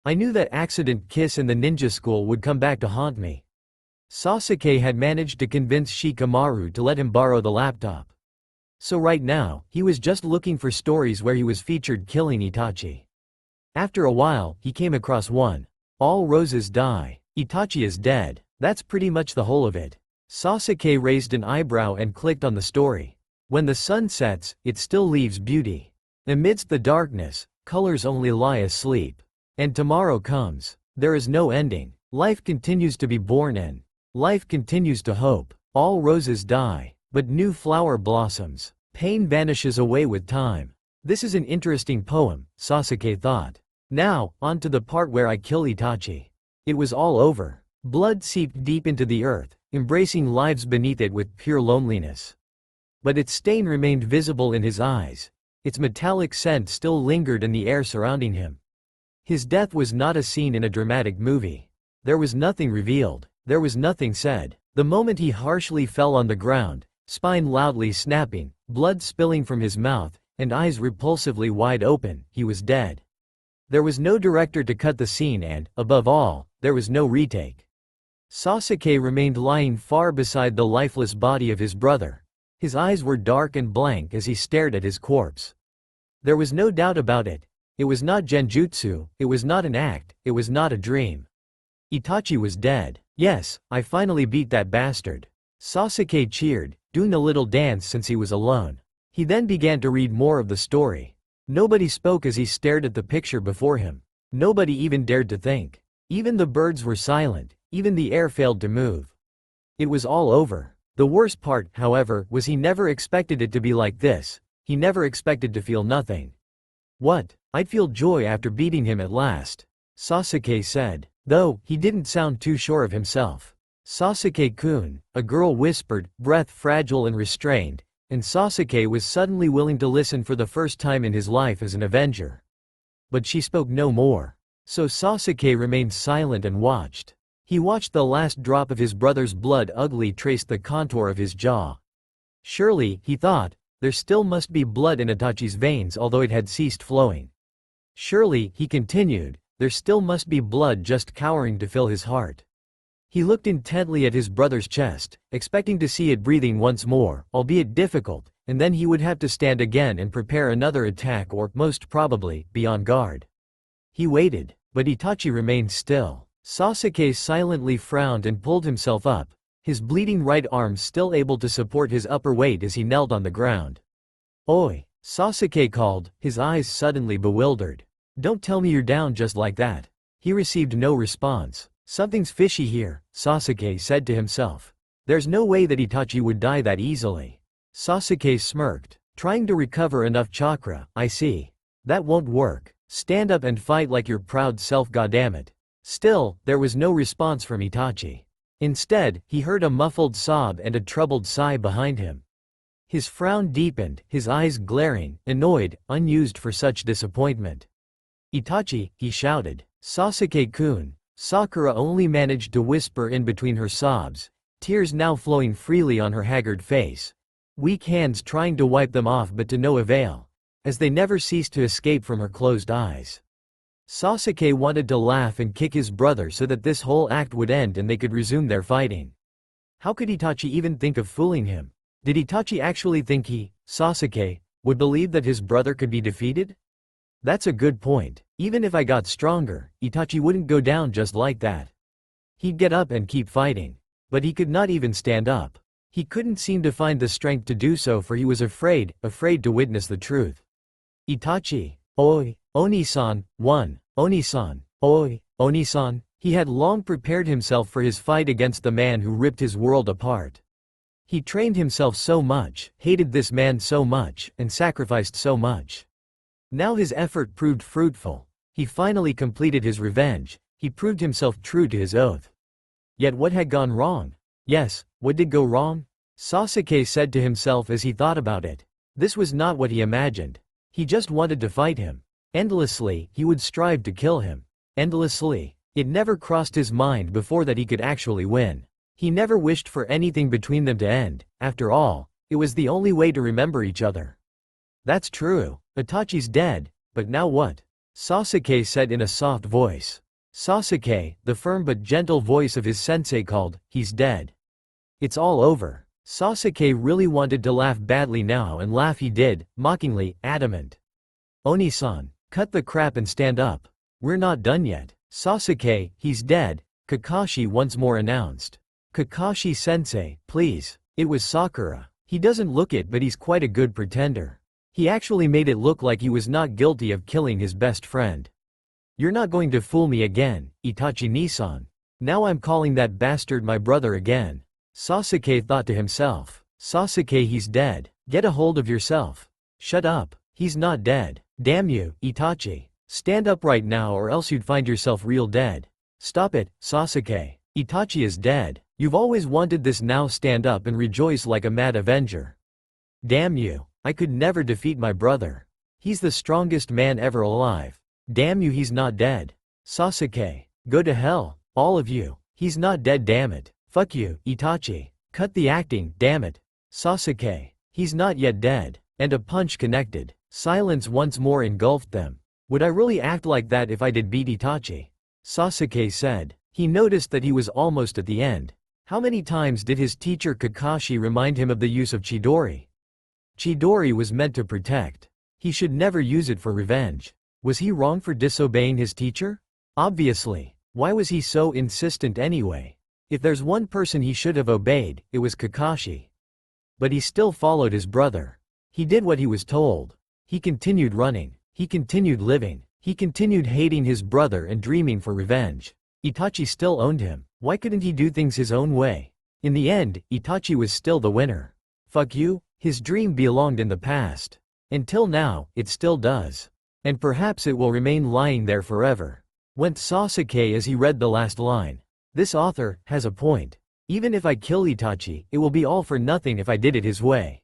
I knew that accident kiss in the ninja school would come back to haunt me. Sasuke had managed to convince Shikamaru to let him borrow the laptop. So right now, he was just looking for stories where he was featured killing Itachi. After a while, he came across one. All roses die. Itachi is dead. That's pretty much the whole of it. Sasuke raised an eyebrow and clicked on the story. When the sun sets, it still leaves beauty. Amidst the darkness, colors only lie asleep. And tomorrow comes. There is no ending. Life continues to be born in. Life continues to hope. All roses die, but new flower blossoms. Pain vanishes away with time. This is an interesting poem, Sasuke thought. Now, on to the part where I kill Itachi. It was all over. Blood seeped deep into the earth, embracing lives beneath it with pure loneliness. But its stain remained visible in his eyes. Its metallic scent still lingered in the air surrounding him. His death was not a scene in a dramatic movie. There was nothing revealed. There was nothing said. The moment he harshly fell on the ground, spine loudly snapping, blood spilling from his mouth, and eyes repulsively wide open, he was dead. There was no director to cut the scene and, above all, there was no retake. Sasuke remained lying far beside the lifeless body of his brother. His eyes were dark and blank as he stared at his corpse. There was no doubt about it. It was not genjutsu, it was not an act, it was not a dream. Itachi was dead. Yes, I finally beat that bastard. Sasuke cheered, doing a little dance since he was alone. He then began to read more of the story. Nobody spoke as he stared at the picture before him. Nobody even dared to think. Even the birds were silent, even the air failed to move. It was all over. The worst part, however, was he never expected it to be like this. He never expected to feel nothing. What? I'd feel joy after beating him at last, Sasuke said. Though, he didn't sound too sure of himself. Sasuke-kun, a girl whispered, breath fragile and restrained, and Sasuke was suddenly willing to listen for the first time in his life as an avenger. But she spoke no more. So Sasuke remained silent and watched. He watched the last drop of his brother's blood ugly trace the contour of his jaw. Surely, he thought, there still must be blood in Itachi's veins although it had ceased flowing. Surely, he continued, there still must be blood just cowering to fill his heart. He looked intently at his brother's chest, expecting to see it breathing once more, albeit difficult, and then he would have to stand again and prepare another attack or, most probably, be on guard. He waited, but Itachi remained still. Sasuke silently frowned and pulled himself up, his bleeding right arm still able to support his upper weight as he knelt on the ground. Oi! Sasuke called, his eyes suddenly bewildered. Don't tell me you're down just like that. He received no response. Something's fishy here, Sasuke said to himself. There's no way that Itachi would die that easily. Sasuke smirked, trying to recover enough chakra. I see. That won't work. Stand up and fight like your proud self, goddammit. Still, there was no response from Itachi. Instead, he heard a muffled sob and a troubled sigh behind him. His frown deepened, his eyes glaring, annoyed, unused for such disappointment. Itachi, he shouted. Sasuke-kun. Sakura only managed to whisper in between her sobs, tears now flowing freely on her haggard face. Weak hands trying to wipe them off but to no avail, as they never ceased to escape from her closed eyes. Sasuke wanted to laugh and kick his brother so that this whole act would end and they could resume their fighting. How could Itachi even think of fooling him? Did Itachi actually think he, Sasuke, would believe that his brother could be defeated? That's a good point. Even if I got stronger, Itachi wouldn't go down just like that. He'd get up and keep fighting. But he could not even stand up. He couldn't seem to find the strength to do so, for he was afraid to witness the truth. Itachi, oi, Oni-san, one, Oni-san, oi, Oni-san. He had long prepared himself for his fight against the man who ripped his world apart. He trained himself so much, hated this man so much, and sacrificed so much. Now his effort proved fruitful. He finally completed his revenge. He proved himself true to his oath. Yet what had gone wrong? Yes, what did go wrong? Sasuke said to himself as he thought about it. This was not what he imagined. He just wanted to fight him. Endlessly, he would strive to kill him. Endlessly. It never crossed his mind before that he could actually win. He never wished for anything between them to end. After all, it was the only way to remember each other. That's true. Itachi's dead, but now what? Sasuke said in a soft voice. Sasuke, the firm but gentle voice of his sensei, called, he's dead. It's all over. Sasuke really wanted to laugh badly now, and laugh he did, mockingly, adamant. Oni-san, cut the crap and stand up. We're not done yet. Sasuke, he's dead, Kakashi once more announced. Kakashi-sensei, please. It was Sakura. He doesn't look it, but he's quite a good pretender. He actually made it look like he was not guilty of killing his best friend. You're not going to fool me again, Itachi-Nisan. Now I'm calling that bastard my brother again. Sasuke thought to himself. Sasuke, he's dead. Get a hold of yourself. Shut up. He's not dead. Damn you, Itachi. Stand up right now or else you'd find yourself real dead. Stop it, Sasuke. Itachi is dead. You've always wanted this, now stand up and rejoice like a mad avenger. Damn you. I could never defeat my brother. He's the strongest man ever alive. Damn you, he's not dead. Sasuke. Go to hell, all of you. He's not dead, damn it. Fuck you, Itachi. Cut the acting, damn it. Sasuke. He's not yet dead. And a punch connected. Silence once more engulfed them. Would I really act like that if I did beat Itachi? Sasuke said. He noticed that he was almost at the end. How many times did his teacher Kakashi remind him of the use of Chidori? Chidori was meant to protect. He should never use it for revenge. Was he wrong for disobeying his teacher? Obviously. Why was he so insistent anyway? If there's one person he should have obeyed, it was Kakashi. But he still followed his brother. He did what he was told. He continued running. He continued living. He continued hating his brother and dreaming for revenge. Itachi still owned him. Why couldn't he do things his own way? In the end, Itachi was still the winner. Fuck you? His dream belonged in the past. Until now, it still does. And perhaps it will remain lying there forever. Went Sasuke as he read the last line. This author has a point. Even if I kill Itachi, it will be all for nothing if I did it his way.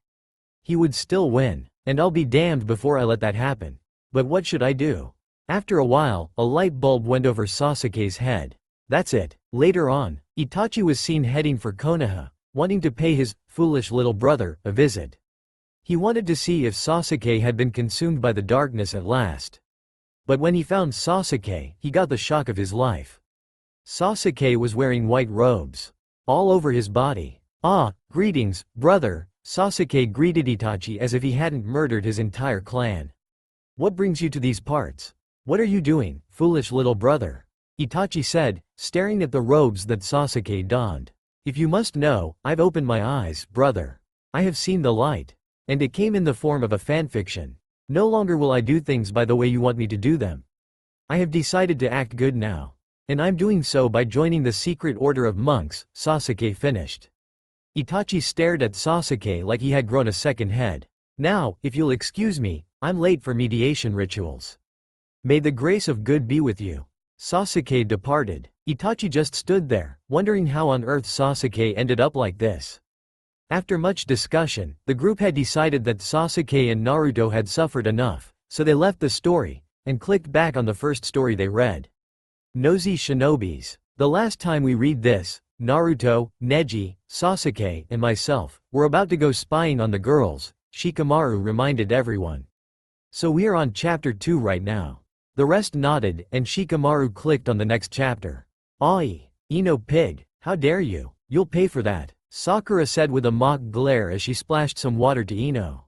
He would still win. And I'll be damned before I let that happen. But what should I do? After a while, a light bulb went over Sasuke's head. That's it. Later on, Itachi was seen heading for Konoha, wanting to pay his foolish little brother a visit. He wanted to see if Sasuke had been consumed by the darkness at last. But when he found Sasuke, he got the shock of his life. Sasuke was wearing white robes. All over his body. Ah, greetings, brother. Sasuke greeted Itachi as if he hadn't murdered his entire clan. What brings you to these parts? What are you doing, foolish little brother? Itachi said, staring at the robes that Sasuke donned. If you must know, I've opened my eyes, brother. I have seen the light. And it came in the form of a fanfiction. No longer will I do things by the way you want me to do them. I have decided to act good now. And I'm doing so by joining the secret order of monks, Sasuke finished. Itachi stared at Sasuke like he had grown a second head. Now, if you'll excuse me, I'm late for mediation rituals. May the grace of good be with you. Sasuke departed. Itachi just stood there, wondering how on earth Sasuke ended up like this. After much discussion, the group had decided that Sasuke and Naruto had suffered enough, so they left the story, and clicked back on the first story they read. Nosy Shinobies. The last time we read this, Naruto, Neji, Sasuke, and myself were about to go spying on the girls, Shikamaru reminded everyone. So we are on chapter 2 right now. The rest nodded and Shikamaru clicked on the next chapter. Oi, Ino pig, how dare you, you'll pay for that, Sakura said with a mock glare as she splashed some water to Ino.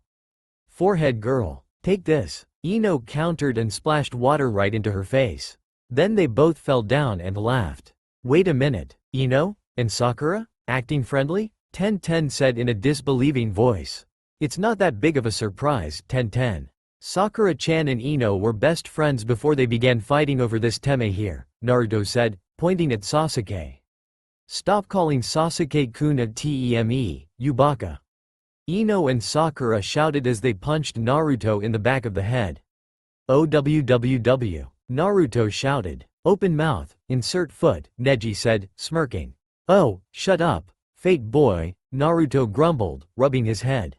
Forehead girl, take this, Ino countered and splashed water right into her face. Then they both fell down and laughed. Wait a minute, Ino? And Sakura? Acting friendly? Ten said in a disbelieving voice. It's not that big of a surprise, Ten. Sakura-chan and Ino were best friends before they began fighting over this teme here, Naruto said, pointing at Sasuke. Stop calling Sasuke-kun a Teme, you baka. Ino and Sakura shouted as they punched Naruto in the back of the head. OWWW. Naruto shouted. Open mouth, insert foot, Neji said, smirking. Oh, shut up, fate boy, Naruto grumbled, rubbing his head.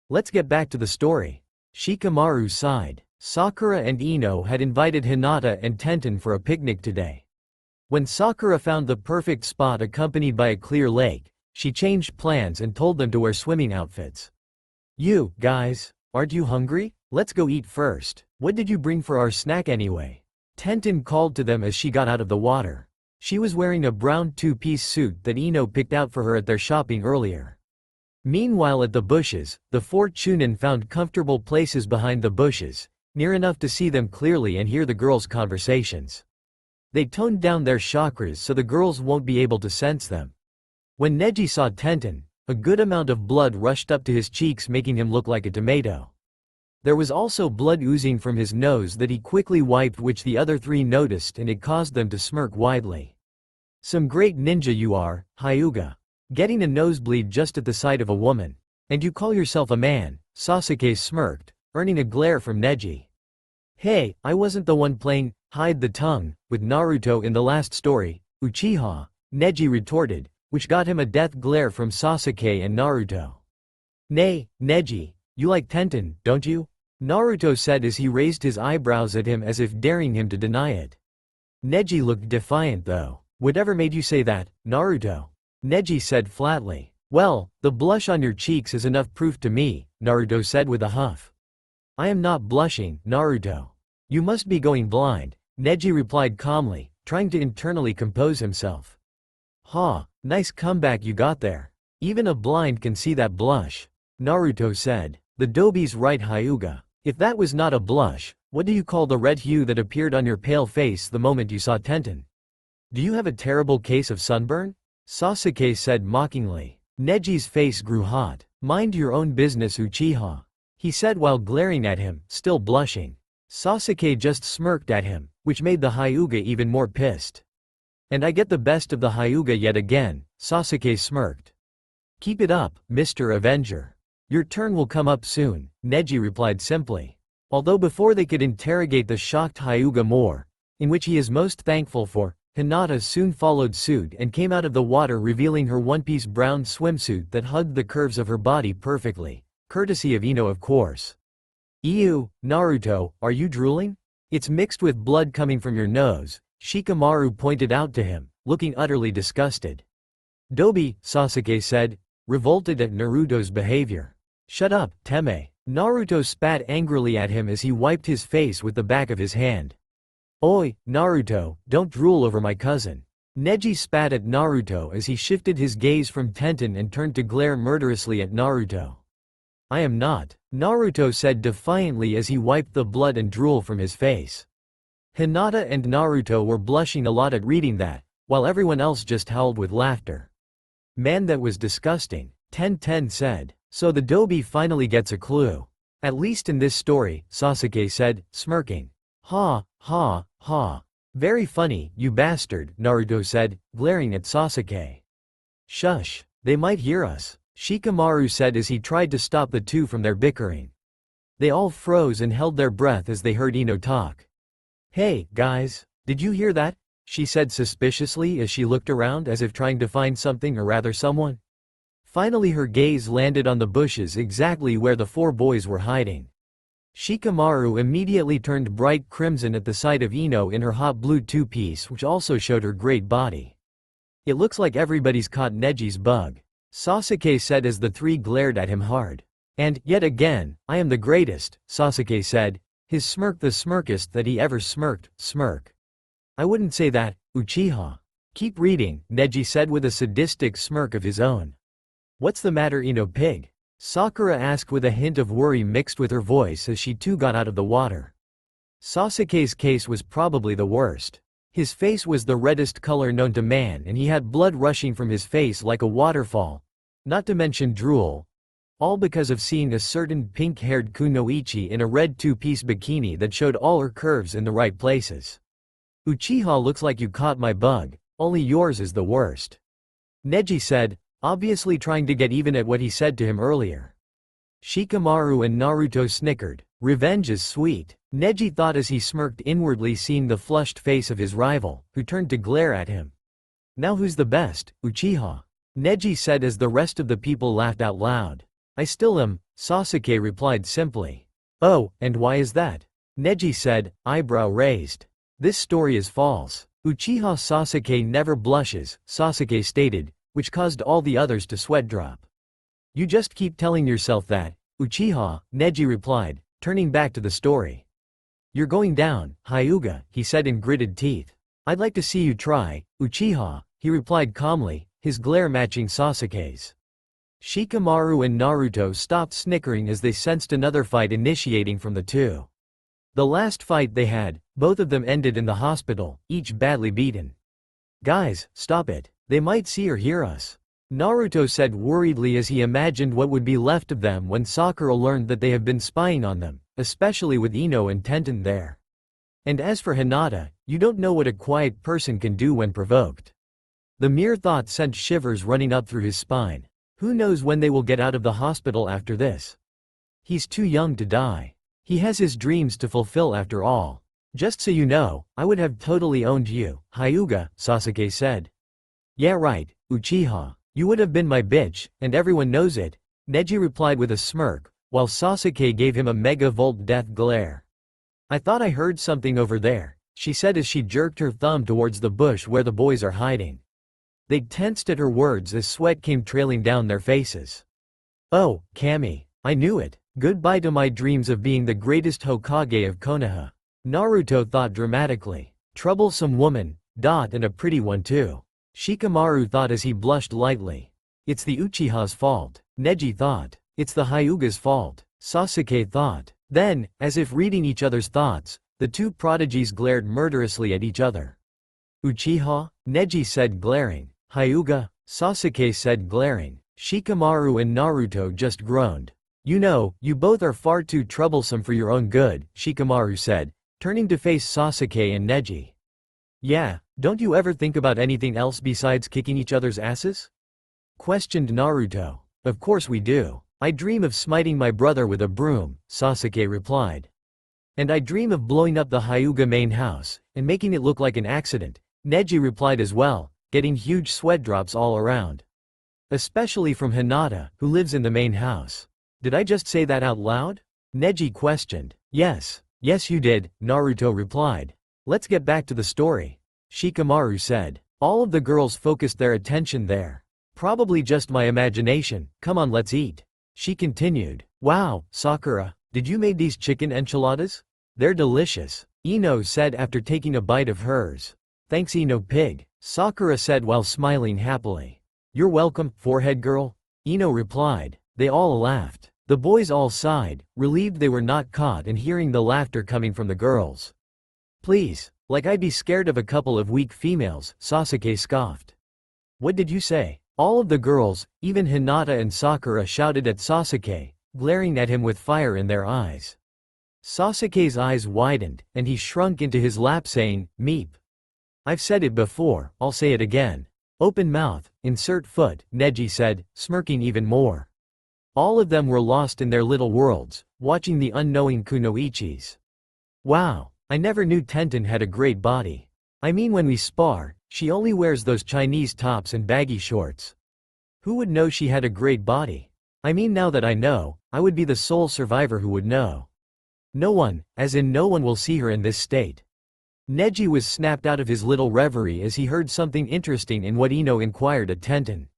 Let's get back to the story. Shikamaru sighed. Sakura and Ino had invited Hinata and Tenten for a picnic today. When Sakura found the perfect spot accompanied by a clear lake, she changed plans and told them to wear swimming outfits. You, guys, aren't you hungry? Let's go eat first. What did you bring for our snack anyway? Tenten called to them as she got out of the water. She was wearing a brown two-piece suit that Ino picked out for her at their shopping earlier. Meanwhile at the bushes, the four Chunin found comfortable places behind the bushes, near enough to see them clearly and hear the girls' conversations. They toned down their chakras so the girls won't be able to sense them. When Neji saw Tenten, a good amount of blood rushed up to his cheeks making him look like a tomato. There was also blood oozing from his nose that he quickly wiped, which the other three noticed, and it caused them to smirk widely. Some great ninja you are, Hyuga. Getting a nosebleed just at the sight of a woman. And you call yourself a man, Sasuke smirked, earning a glare from Neji. Hey, I wasn't the one playing hide the tongue with Naruto in the last story, Uchiha, Neji retorted, which got him a death glare from Sasuke and Naruto. Nay, Neji, you like Tenten, don't you? Naruto said as he raised his eyebrows at him as if daring him to deny it. Neji looked defiant though. Whatever made you say that, Naruto? Neji said flatly. Well, the blush on your cheeks is enough proof to me, Naruto said with a huff. I am not blushing, Naruto. You must be going blind, Neji replied calmly, trying to internally compose himself. Ha, nice comeback you got there. Even a blind can see that blush. Naruto said. The Dobi's right, Hyuga. If that was not a blush, what do you call the red hue that appeared on your pale face the moment you saw Tenten? Do you have a terrible case of sunburn? Sasuke said mockingly. Neji's face grew hot. Mind your own business, Uchiha. He said while glaring at him, still blushing. Sasuke just smirked at him, which made the Hyuga even more pissed. And I get the best of the Hyuga yet again, Sasuke smirked. Keep it up, Mr. Avenger. Your turn will come up soon, Neji replied simply. Although before they could interrogate the shocked Hyuga more, in which he is most thankful for, Hinata soon followed suit and came out of the water revealing her one-piece brown swimsuit that hugged the curves of her body perfectly, courtesy of Ino of course. Ew, Naruto, are you drooling? It's mixed with blood coming from your nose, Shikamaru pointed out to him, looking utterly disgusted. Dobi, Sasuke said, revolted at Naruto's behavior. Shut up, Teme. Naruto spat angrily at him as he wiped his face with the back of his hand. Oi, Naruto, don't drool over my cousin. Neji spat at Naruto as he shifted his gaze from Tenten and turned to glare murderously at Naruto. I am not, Naruto said defiantly as he wiped the blood and drool from his face. Hinata and Naruto were blushing a lot at reading that, while everyone else just howled with laughter. Man, that was disgusting, Ten said. So the Dobi finally gets a clue. At least in this story, Sasuke said, smirking. Ha, ha, ha. Very funny, you bastard, Naruto said, glaring at Sasuke. Shush, they might hear us, Shikamaru said as he tried to stop the two from their bickering. They all froze and held their breath as they heard Ino talk. Hey, guys, did you hear that? She said suspiciously as she looked around as if trying to find something or rather someone. Finally her gaze landed on the bushes exactly where the four boys were hiding. Shikamaru immediately turned bright crimson at the sight of Ino in her hot blue two-piece, which also showed her great body. It looks like everybody's caught Neji's bug, Sasuke said as the three glared at him hard. And, yet again, I am the greatest, Sasuke said, his smirk the smirkest that he ever smirked, smirk. I wouldn't say that, Uchiha. Keep reading, Neji said with a sadistic smirk of his own. What's the matter, Ino pig? Sakura asked with a hint of worry mixed with her voice as she too got out of the water. Sasuke's case was probably the worst. His face was the reddest color known to man and he had blood rushing from his face like a waterfall. Not to mention drool. All because of seeing a certain pink-haired kunoichi in a red two-piece bikini that showed all her curves in the right places. Uchiha, looks like you caught my bug, only yours is the worst. Neji said, obviously trying to get even at what he said to him earlier. Shikamaru and Naruto snickered. Revenge is sweet, Neji thought as he smirked inwardly seeing the flushed face of his rival, who turned to glare at him. Now who's the best, Uchiha? Neji said as the rest of the people laughed out loud. I still am, Sasuke replied simply. Oh, and why is that? Neji said, eyebrow raised. This story is false. Uchiha Sasuke never blushes, Sasuke stated, which caused all the others to sweat drop. You just keep telling yourself that, Uchiha, Neji replied, turning back to the story. You're going down, Hyuga, he said in gritted teeth. I'd like to see you try, Uchiha, he replied calmly, his glare matching Sasuke's. Shikamaru and Naruto stopped snickering as they sensed another fight initiating from the two. The last fight they had, both of them ended in the hospital, each badly beaten. Guys, stop it, they might see or hear us, Naruto said worriedly as he imagined what would be left of them when Sakura learned that they have been spying on them, especially with Ino and Tenten there. And as for Hinata, you don't know what a quiet person can do when provoked. The mere thought sent shivers running up through his spine. Who knows when they will get out of the hospital after this? He's too young to die. He has his dreams to fulfill after all. Just so you know, I would have totally owned you, Hyuga, Sasuke said. Yeah right, Uchiha. You would have been my bitch, and everyone knows it, Neji replied with a smirk, while Sasuke gave him a megavolt death glare. I thought I heard something over there, she said as she jerked her thumb towards the bush where the boys are hiding. They tensed at her words as sweat came trailing down their faces. Oh, Kami, I knew it. Goodbye to my dreams of being the greatest Hokage of Konoha. Naruto thought dramatically. Troublesome woman, and a pretty one too. Shikamaru thought as he blushed lightly. It's the Uchiha's fault. Neji thought. It's the Hyuga's fault. Sasuke thought. Then, as if reading each other's thoughts, the two prodigies glared murderously at each other. Uchiha? Neji said glaring. Hyuga? Sasuke said glaring. Shikamaru and Naruto just groaned. You know, you both are far too troublesome for your own good, Shikamaru said, turning to face Sasuke and Neji. Yeah, don't you ever think about anything else besides kicking each other's asses? Questioned Naruto. Of course we do. I dream of smiting my brother with a broom, Sasuke replied. And I dream of blowing up the Hyuga main house, and making it look like an accident, Neji replied as well, getting huge sweat drops all around. Especially from Hinata, who lives in the main house. Did I just say that out loud? Neji questioned. Yes, you did, Naruto replied. Let's get back to the story. Shikamaru said. All of the girls focused their attention there. Probably just my imagination, come on let's eat. She continued. Wow, Sakura, did you make these chicken enchiladas? They're delicious, Ino said after taking a bite of hers. Thanks Ino pig, Sakura said while smiling happily. You're welcome, forehead girl, Ino replied. They all laughed. The boys all sighed, relieved they were not caught and hearing the laughter coming from the girls. Please, like I'd be scared of a couple of weak females, Sasuke scoffed. What did you say? All of the girls, even Hinata and Sakura shouted at Sasuke, glaring at him with fire in their eyes. Sasuke's eyes widened, and he shrunk into his lap saying, Meep. I've said it before, I'll say it again. Open mouth, insert foot, Neji said, smirking even more. All of them were lost in their little worlds, watching the unknowing kunoichis. Wow, I never knew Tenten had a great body. I mean when we spar, she only wears those Chinese tops and baggy shorts. Who would know she had a great body? I mean, now that I know, I would be the sole survivor who would know. No one, as in no one will see her in this state. Neji was snapped out of his little reverie as he heard something interesting in what Ino inquired at Tenten.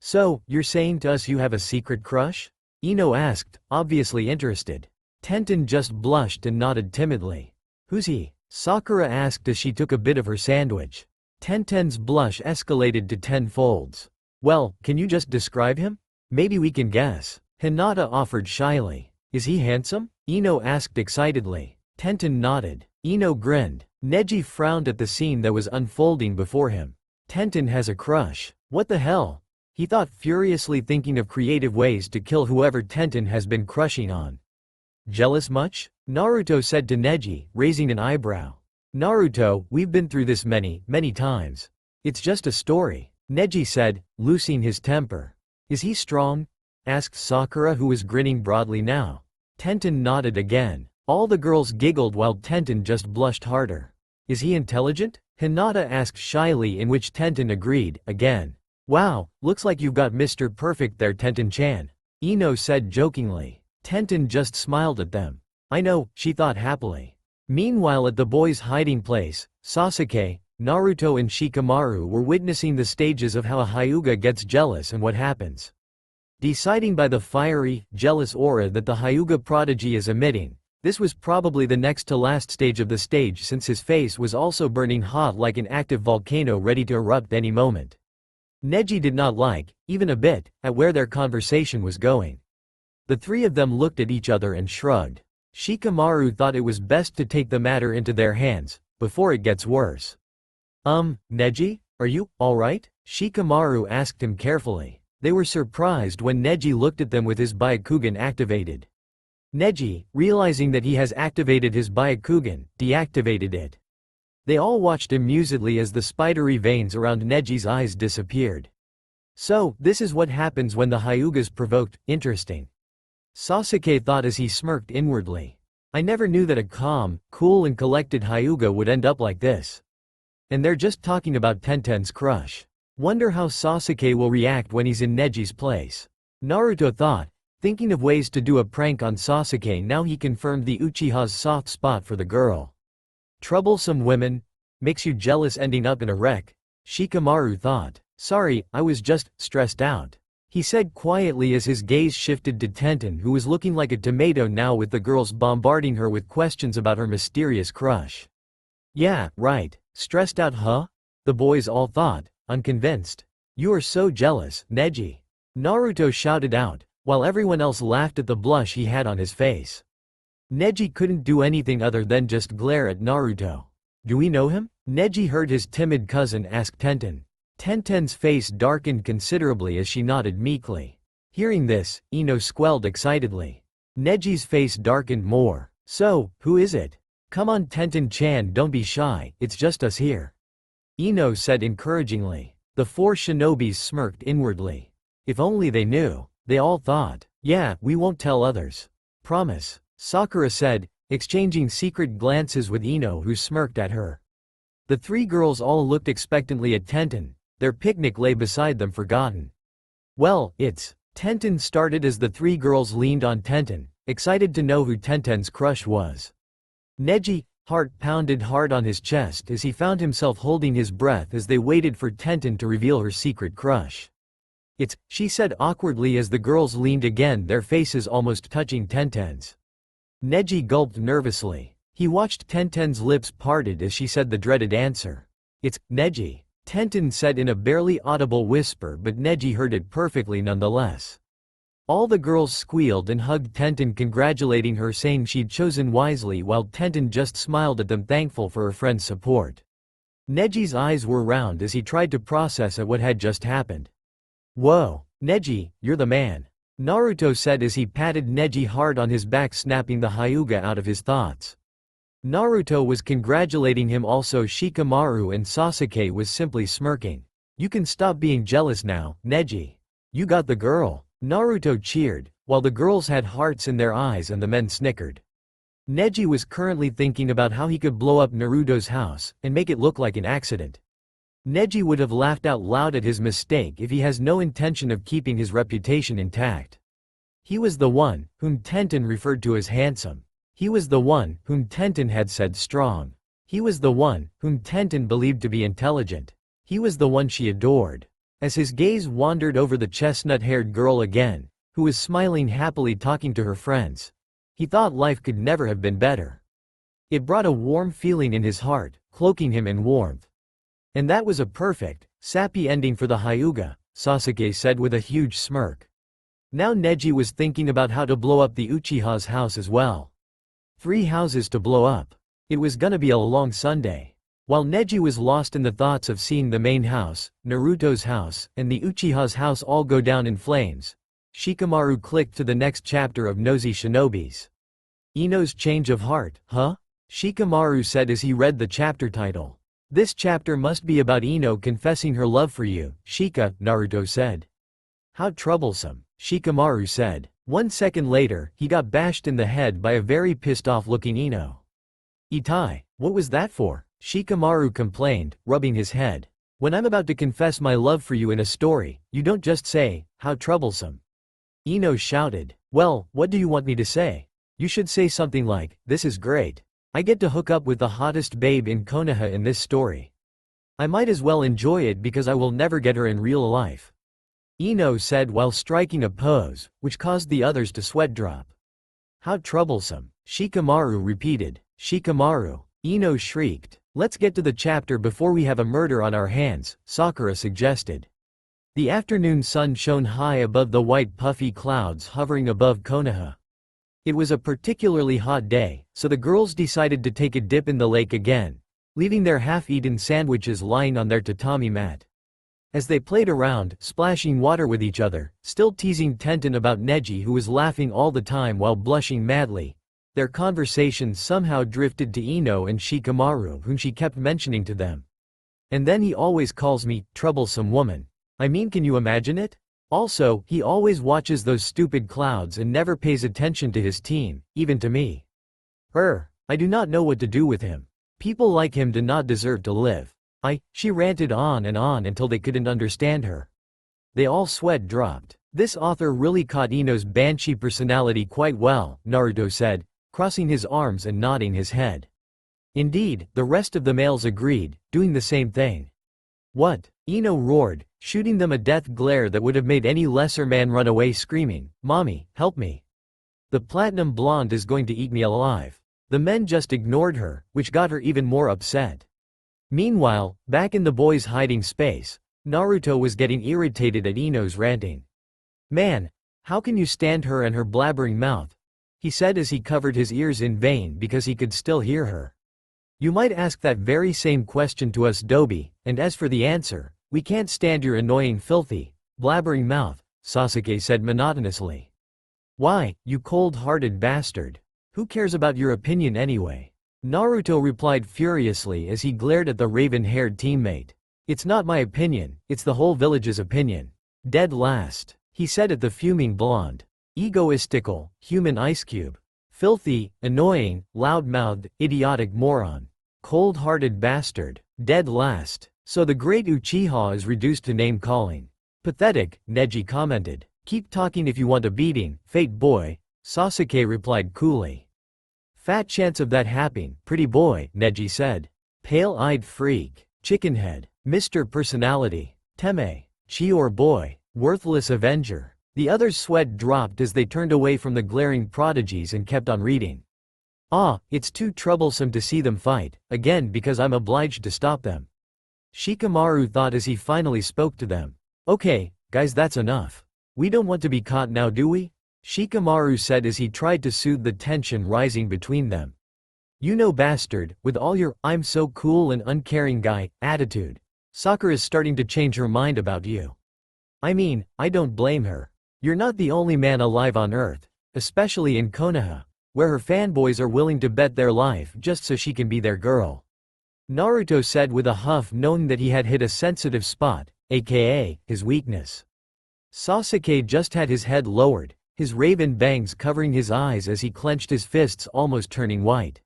So, you're saying to us you have a secret crush? Ino asked, obviously interested. Tenten just blushed and nodded timidly. Who's he? Sakura asked as she took a bit of her sandwich. Tenten's blush escalated to 10 folds. Well, can you just describe him? Maybe we can guess. Hinata offered shyly. Is he handsome? Ino asked excitedly. Tenten nodded. Ino grinned. Neji frowned at the scene that was unfolding before him. Tenten has a crush. What the hell? He thought, furiously thinking of creative ways to kill whoever Tenten has been crushing on. Jealous much? Naruto said to Neji, raising an eyebrow. Naruto, we've been through this many times. It's just a story, Neji said, losing his temper. Is he strong? Asked Sakura, who was grinning broadly now. Tenten nodded again. All the girls giggled while Tenten just blushed harder. Is he intelligent? Hinata asked shyly, in which Tenten agreed, again. Wow, looks like you've got Mr. Perfect there, Tenten-chan. Ino said jokingly. Tenten just smiled at them. I know, she thought happily. Meanwhile at the boys' hiding place, Sasuke, Naruto and Shikamaru were witnessing the stages of how a Hyuga gets jealous and what happens. Deciding by the fiery, jealous aura that the Hyuga prodigy is emitting, this was probably the next to last stage of the stage, since his face was also burning hot like an active volcano ready to erupt any moment. Neji did not like, even a bit, at where their conversation was going. The three of them looked at each other and shrugged. Shikamaru thought it was best to take the matter into their hands, before it gets worse. Neji, are you alright? Shikamaru asked him carefully. They were surprised when Neji looked at them with his Byakugan activated. Neji, realizing that he has activated his Byakugan, deactivated it. They all watched amusedly as the spidery veins around Neji's eyes disappeared. So, this is what happens when the Hyugas provoked. Interesting. Sasuke thought as he smirked inwardly. I never knew that a calm, cool and collected Hyuga would end up like this. And they're just talking about Tenten's crush. Wonder how Sasuke will react when he's in Neji's place. Naruto thought, thinking of ways to do a prank on Sasuke now he confirmed the Uchiha's soft spot for the girl. Troublesome women, makes you jealous ending up in a wreck, Shikamaru thought. Sorry, I was just stressed out, he said quietly as his gaze shifted to Tenten, who was looking like a tomato now with the girls bombarding her with questions about her mysterious crush. Yeah, right, stressed out huh? The boys all thought, unconvinced. You are so jealous, Neji. Naruto shouted out, while everyone else laughed at the blush he had on his face. Neji couldn't do anything other than just glare at Naruto. Do we know him? Neji heard his timid cousin ask Tenten. Tenten's face darkened considerably as she nodded meekly. Hearing this, Ino squealed excitedly. Neji's face darkened more. So, who is it? Come on Tenten-chan, don't be shy, it's just us here. Ino said encouragingly. The four shinobies smirked inwardly. If only they knew, they all thought. Yeah, we won't tell others. Promise, Sakura said, exchanging secret glances with Ino, who smirked at her. The three girls all looked expectantly at Tenten. Their picnic lay beside them forgotten. Well, it's. Tenten started as the three girls leaned on Tenten, excited to know who Tenten's crush was. Neji, heart pounded hard on his chest as he found himself holding his breath as they waited for Tenten to reveal her secret crush. It's, she said awkwardly as the girls leaned again, their faces almost touching Tenten's. Neji gulped nervously. He watched Tenten's lips parted as she said the dreaded answer. It's, Neji. Tenten said in a barely audible whisper, but Neji heard it perfectly nonetheless. All the girls squealed and hugged Tenten, congratulating her, saying she'd chosen wisely, while Tenten just smiled at them, thankful for her friend's support. Neji's eyes were round as he tried to process what had just happened. Whoa, Neji, you're the man, Naruto said as he patted Neji hard on his back, snapping the Hyuga out of his thoughts. Naruto was congratulating him also. Shikamaru and Sasuke was simply smirking. You can stop being jealous now, Neji. You got the girl. Naruto cheered, while the girls had hearts in their eyes and the men snickered. Neji was currently thinking about how he could blow up Naruto's house and make it look like an accident. Neji would have laughed out loud at his mistake if he has no intention of keeping his reputation intact. He was the one whom Tenten referred to as handsome. He was the one whom Tenten had said strong. He was the one whom Tenten believed to be intelligent. He was the one she adored. As his gaze wandered over the chestnut-haired girl again, who was smiling happily talking to her friends, he thought life could never have been better. It brought a warm feeling in his heart, cloaking him in warmth. And that was a perfect, sappy ending for the Hyuga, Sasuke said with a huge smirk. Now Neji was thinking about how to blow up the Uchiha's house as well. 3 houses to blow up. It was gonna be a long Sunday. While Neji was lost in the thoughts of seeing the main house, Naruto's house, and the Uchiha's house all go down in flames, Shikamaru clicked to the next chapter of Nosy Shinobies. Ino's change of heart, huh? Shikamaru said as he read the chapter title. This chapter must be about Ino confessing her love for you, Shika, Naruto said. How troublesome, Shikamaru said. 1 second later, he got bashed in the head by a very pissed-off looking Ino. Itachi, what was that for? Shikamaru complained, rubbing his head. When I'm about to confess my love for you in a story, you don't just say, how troublesome. Ino shouted. Well, what do you want me to say? You should say something like, this is great. I get to hook up with the hottest babe in Konoha in this story. I might as well enjoy it because I will never get her in real life. Ino said while striking a pose, which caused the others to sweat drop. How troublesome, Shikamaru repeated. Shikamaru, Ino shrieked. Let's get to the chapter before we have a murder on our hands, Sakura suggested. The afternoon sun shone high above the white puffy clouds hovering above Konoha. It was a particularly hot day, so the girls decided to take a dip in the lake again, leaving their half-eaten sandwiches lying on their tatami mat. As they played around, splashing water with each other, still teasing Tenten about Neji who was laughing all the time while blushing madly, their conversation somehow drifted to Ino and Shikamaru whom she kept mentioning to them. And then he always calls me, troublesome woman. I mean, can you imagine it? Also, he always watches those stupid clouds and never pays attention to his team, even to me. I do not know what to do with him. People like him do not deserve to live. She ranted on and on until they couldn't understand her. They all sweat dropped. This author really caught Ino's banshee personality quite well, Naruto said, crossing his arms and nodding his head. Indeed, the rest of the males agreed, doing the same thing. What? Ino roared, shooting them a death glare that would have made any lesser man run away screaming, Mommy, help me. The platinum blonde is going to eat me alive. The men just ignored her, which got her even more upset. Meanwhile, back in the boys' hiding space, Naruto was getting irritated at Ino's ranting. Man, how can you stand her and her blabbering mouth? He said as he covered his ears in vain because he could still hear her. You might ask that very same question to us Dobi, and as for the answer, we can't stand your annoying filthy, blabbering mouth, Sasuke said monotonously. Why, you cold-hearted bastard. Who cares about your opinion anyway? Naruto replied furiously as he glared at the raven-haired teammate. It's not my opinion, it's the whole village's opinion. Dead last, he said at the fuming blonde. Egoistical, human ice cube. Filthy, annoying, loud-mouthed, idiotic moron. Cold-hearted bastard. Dead last. So the great Uchiha is reduced to name-calling. Pathetic, Neji commented. Keep talking if you want a beating, fate boy, Sasuke replied coolly. Fat chance of that happening, pretty boy, Neji said. Pale-eyed freak, chickenhead, Mr. Personality, Teme, Chior boy, worthless avenger. The others' sweat dropped as they turned away from the glaring prodigies and kept on reading. It's too troublesome to see them fight, again because I'm obliged to stop them. Shikamaru thought as he finally spoke to them. Okay, guys, that's enough. We don't want to be caught now, do we? Shikamaru said as he tried to soothe the tension rising between them. You know, bastard, with all your I'm so cool and uncaring guy attitude, Sakura's starting to change her mind about you. I mean, I don't blame her. You're not the only man alive on Earth, especially in Konoha, where her fanboys are willing to bet their life just so she can be their girl. Naruto said with a huff, knowing that he had hit a sensitive spot, aka his weakness. Sasuke just had his head lowered, his raven bangs covering his eyes as he clenched his fists, almost turning white.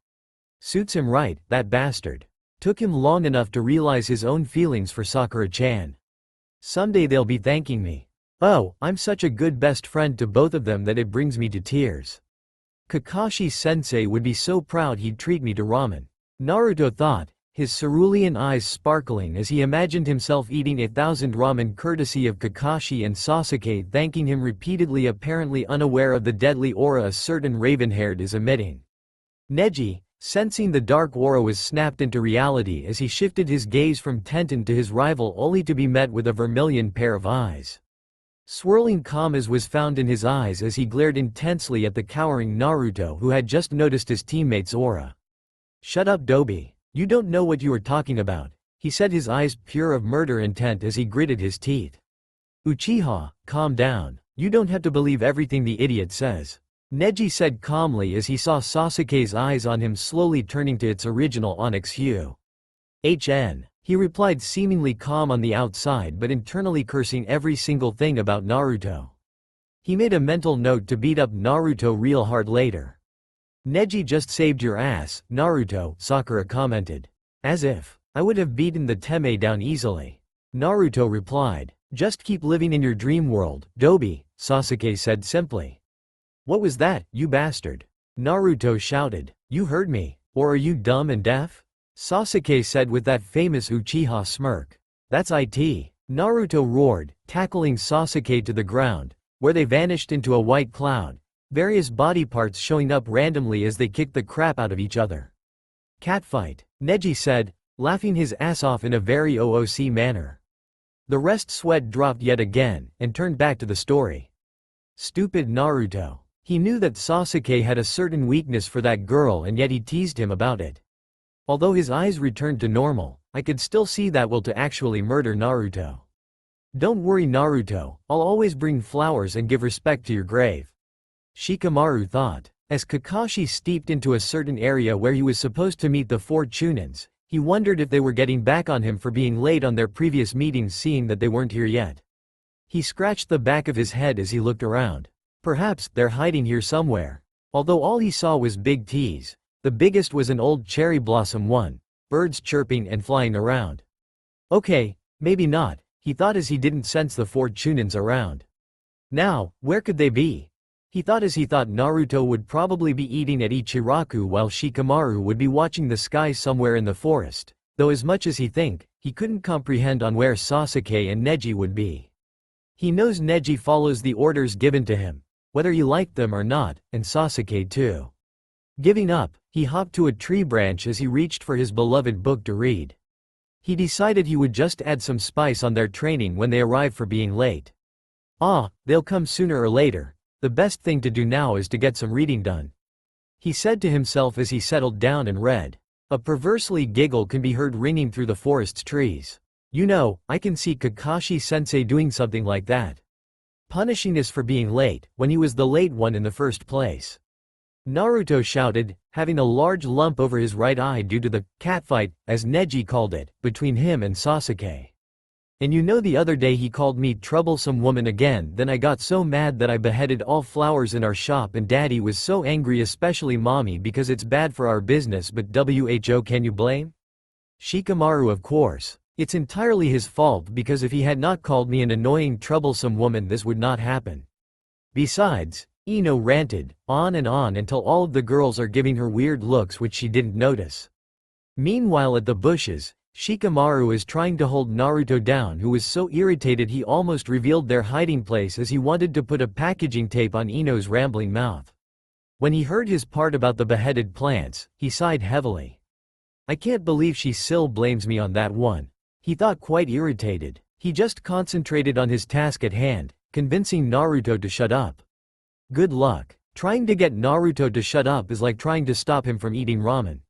Suits him right, that bastard. Took him long enough to realize his own feelings for Sakura-chan. Someday they'll be thanking me. Oh, I'm such a good best friend to both of them that it brings me to tears. Kakashi-sensei would be so proud he'd treat me to ramen. Naruto thought, his cerulean eyes sparkling as he imagined himself eating 1,000 ramen courtesy of Kakashi and Sasuke thanking him repeatedly, apparently unaware of the deadly aura a certain raven-haired is emitting. Neji, sensing the dark aura, was snapped into reality as he shifted his gaze from Tenten to his rival, only to be met with a vermilion pair of eyes. Swirling kamas was found in his eyes as he glared intensely at the cowering Naruto, who had just noticed his teammate's aura. "Shut up, Dobi. You don't know what you are talking about," he said, his eyes pure of murder intent as he gritted his teeth. "Uchiha, calm down. You don't have to believe everything the idiot says," Neji said calmly as he saw Sasuke's eyes on him slowly turning to its original onyx hue. He replied, seemingly calm on the outside but internally cursing every single thing about Naruto. He made a mental note to beat up Naruto real hard later. "Neji just saved your ass, Naruto," Sakura commented. "As if I would have beaten the Teme down easily," Naruto replied. "Just keep living in your dream world, Dobi," Sasuke said simply. "What was that, you bastard?" Naruto shouted. "You heard me. Or are you dumb and deaf?" Sasuke said with that famous Uchiha smirk. "That's it," Naruto roared, tackling Sasuke to the ground, where they vanished into a white cloud, various body parts showing up randomly as they kicked the crap out of each other. "Catfight," Neji said, laughing his ass off in a very OOC manner. The rest sweat dropped yet again, and turned back to the story. Stupid Naruto. He knew that Sasuke had a certain weakness for that girl and yet he teased him about it. Although his eyes returned to normal, I could still see that will to actually murder Naruto. "Don't worry, Naruto, I'll always bring flowers and give respect to your grave," Shikamaru thought. As Kakashi steeped into a certain area where he was supposed to meet the four Chunins, he wondered if they were getting back on him for being late on their previous meetings, seeing that they weren't here yet. He scratched the back of his head as he looked around. Perhaps they're hiding here somewhere. Although all he saw was big T's. The biggest was an old cherry blossom one, birds chirping and flying around. Okay, maybe not, he thought as he didn't sense the four Chunins around. Now, where could they be? He thought as he thought Naruto would probably be eating at Ichiraku while Shikamaru would be watching the sky somewhere in the forest, though as much as he couldn't comprehend on where Sasuke and Neji would be. He knows Neji follows the orders given to him, whether he liked them or not, and Sasuke too. Giving up, he hopped to a tree branch as he reached for his beloved book to read. He decided he would just add some spice on their training when they arrive for being late. They'll come sooner or later. The best thing to do now is to get some reading done, he said to himself as he settled down and read. A perversely giggle can be heard ringing through the forest's trees. "You know, I can see Kakashi-sensei doing something like that. Punishing us for being late, when he was the late one in the first place," Naruto shouted, having a large lump over his right eye due to the catfight, as Neji called it, between him and Sasuke. "And you know the other day he called me troublesome woman again, then I got so mad that I beheaded all flowers in our shop and daddy was so angry, especially mommy, because it's bad for our business, but who can you blame? Shikamaru, of course. It's entirely his fault because if he had not called me an annoying troublesome woman this would not happen. Besides," Ino ranted, on and on until all of the girls are giving her weird looks which she didn't notice. Meanwhile at the bushes, Shikamaru is trying to hold Naruto down, who was so irritated he almost revealed their hiding place as he wanted to put a packaging tape on Ino's rambling mouth. When he heard his part about the beheaded plants, he sighed heavily. "I can't believe she still blames me on that one," he thought, quite irritated. He just concentrated on his task at hand, convincing Naruto to shut up. Good luck. Trying to get Naruto to shut up is like trying to stop him from eating ramen.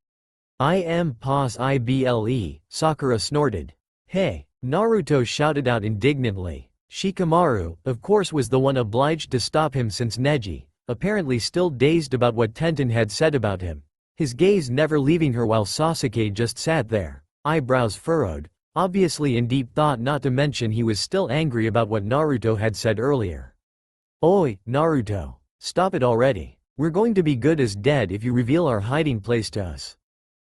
"I am possible," Sakura snorted. "Hey!" Naruto shouted out indignantly. Shikamaru, of course, was the one obliged to stop him since Neji, apparently still dazed about what Tenten had said about him, his gaze never leaving her while Sasuke just sat there, eyebrows furrowed, obviously in deep thought, not to mention he was still angry about what Naruto had said earlier. "Oi, Naruto! Stop it already. We're going to be good as dead if you reveal our hiding place to us."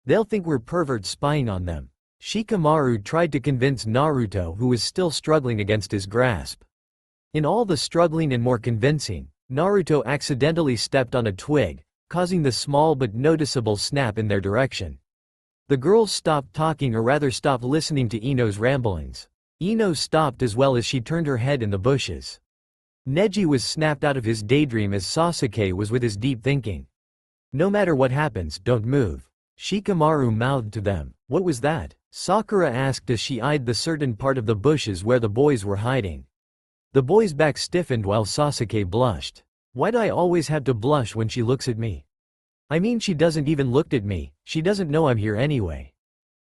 They'll think we're perverts spying on them. Shikamaru tried to convince Naruto, who was still struggling against his grasp. In all the struggling and more convincing, Naruto accidentally stepped on a twig, causing the small but noticeable snap in their direction. The girls stopped talking, or rather stopped listening to Ino's ramblings. Ino stopped as well as she turned her head in the bushes. Neji was snapped out of his daydream as Sasuke was with his deep thinking. No matter what happens, don't move. Shikamaru mouthed to them. What was that? Sakura asked as she eyed the certain part of the bushes where the boys were hiding. The boy's back stiffened while Sasuke blushed. Why do I always have to blush when she looks at me? I mean, she doesn't even look at me, she doesn't know I'm here anyway.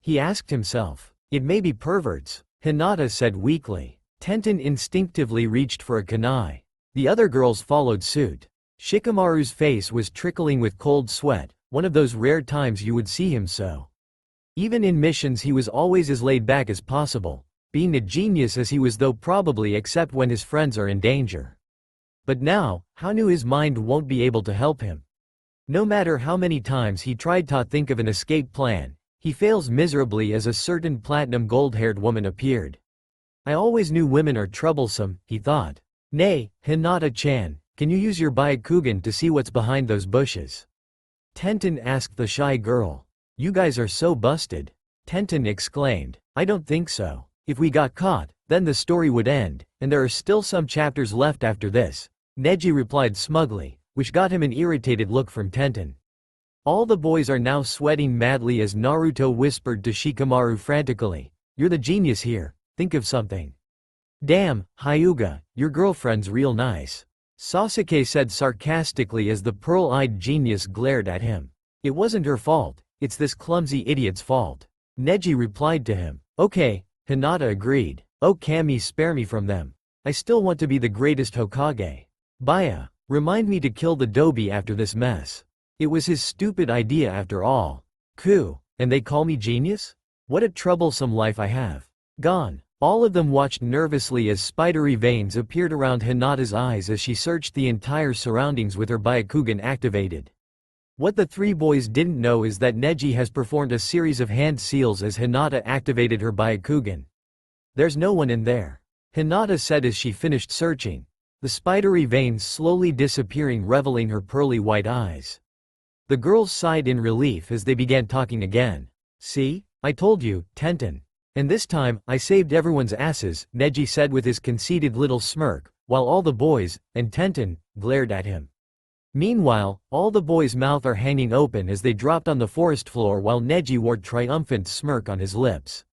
He asked himself. It may be perverts, Hinata said weakly. Tenten instinctively reached for a kunai. The other girls followed suit. Shikamaru's face was trickling with cold sweat, one of those rare times you would see him so. Even in missions he was always as laid back as possible, being a genius as he was, though probably except when his friends are in danger. But now, how knew his mind won't be able to help him? No matter how many times he tried to think of an escape plan, he fails miserably as a certain platinum gold-haired woman appeared. I always knew women are troublesome, he thought. Nay, Hinata-chan, can you use your Byakugan to see what's behind those bushes? Tenten asked the shy girl. You guys are so busted. Tenten exclaimed. I don't think so. If we got caught, then the story would end, and there are still some chapters left after this. Neji replied smugly, which got him an irritated look from Tenten. All the boys are now sweating madly as Naruto whispered to Shikamaru frantically. You're the genius here, think of something. Damn, Hyuga, your girlfriend's real nice. Sasuke said sarcastically as the pearl-eyed genius glared at him. It wasn't her fault, it's this clumsy idiot's fault. Neji replied to him. Okay, Hinata agreed. Oh Kami, spare me from them. I still want to be the greatest Hokage. Baya, remind me to kill the Dobi after this mess. It was his stupid idea after all. Ku, and they call me genius? What a troublesome life I have. Gone. All of them watched nervously as spidery veins appeared around Hinata's eyes as she searched the entire surroundings with her Byakugan activated. What the three boys didn't know is that Neji has performed a series of hand seals as Hinata activated her Byakugan. There's no one in there, Hinata said as she finished searching, the spidery veins slowly disappearing, revealing her pearly white eyes. The girls sighed in relief as they began talking again. See? I told you, Tenten. And this time, I saved everyone's asses, Neji said with his conceited little smirk, while all the boys, and Tenten, glared at him. Meanwhile, all the boys' mouths are hanging open as they dropped on the forest floor while Neji wore a triumphant smirk on his lips.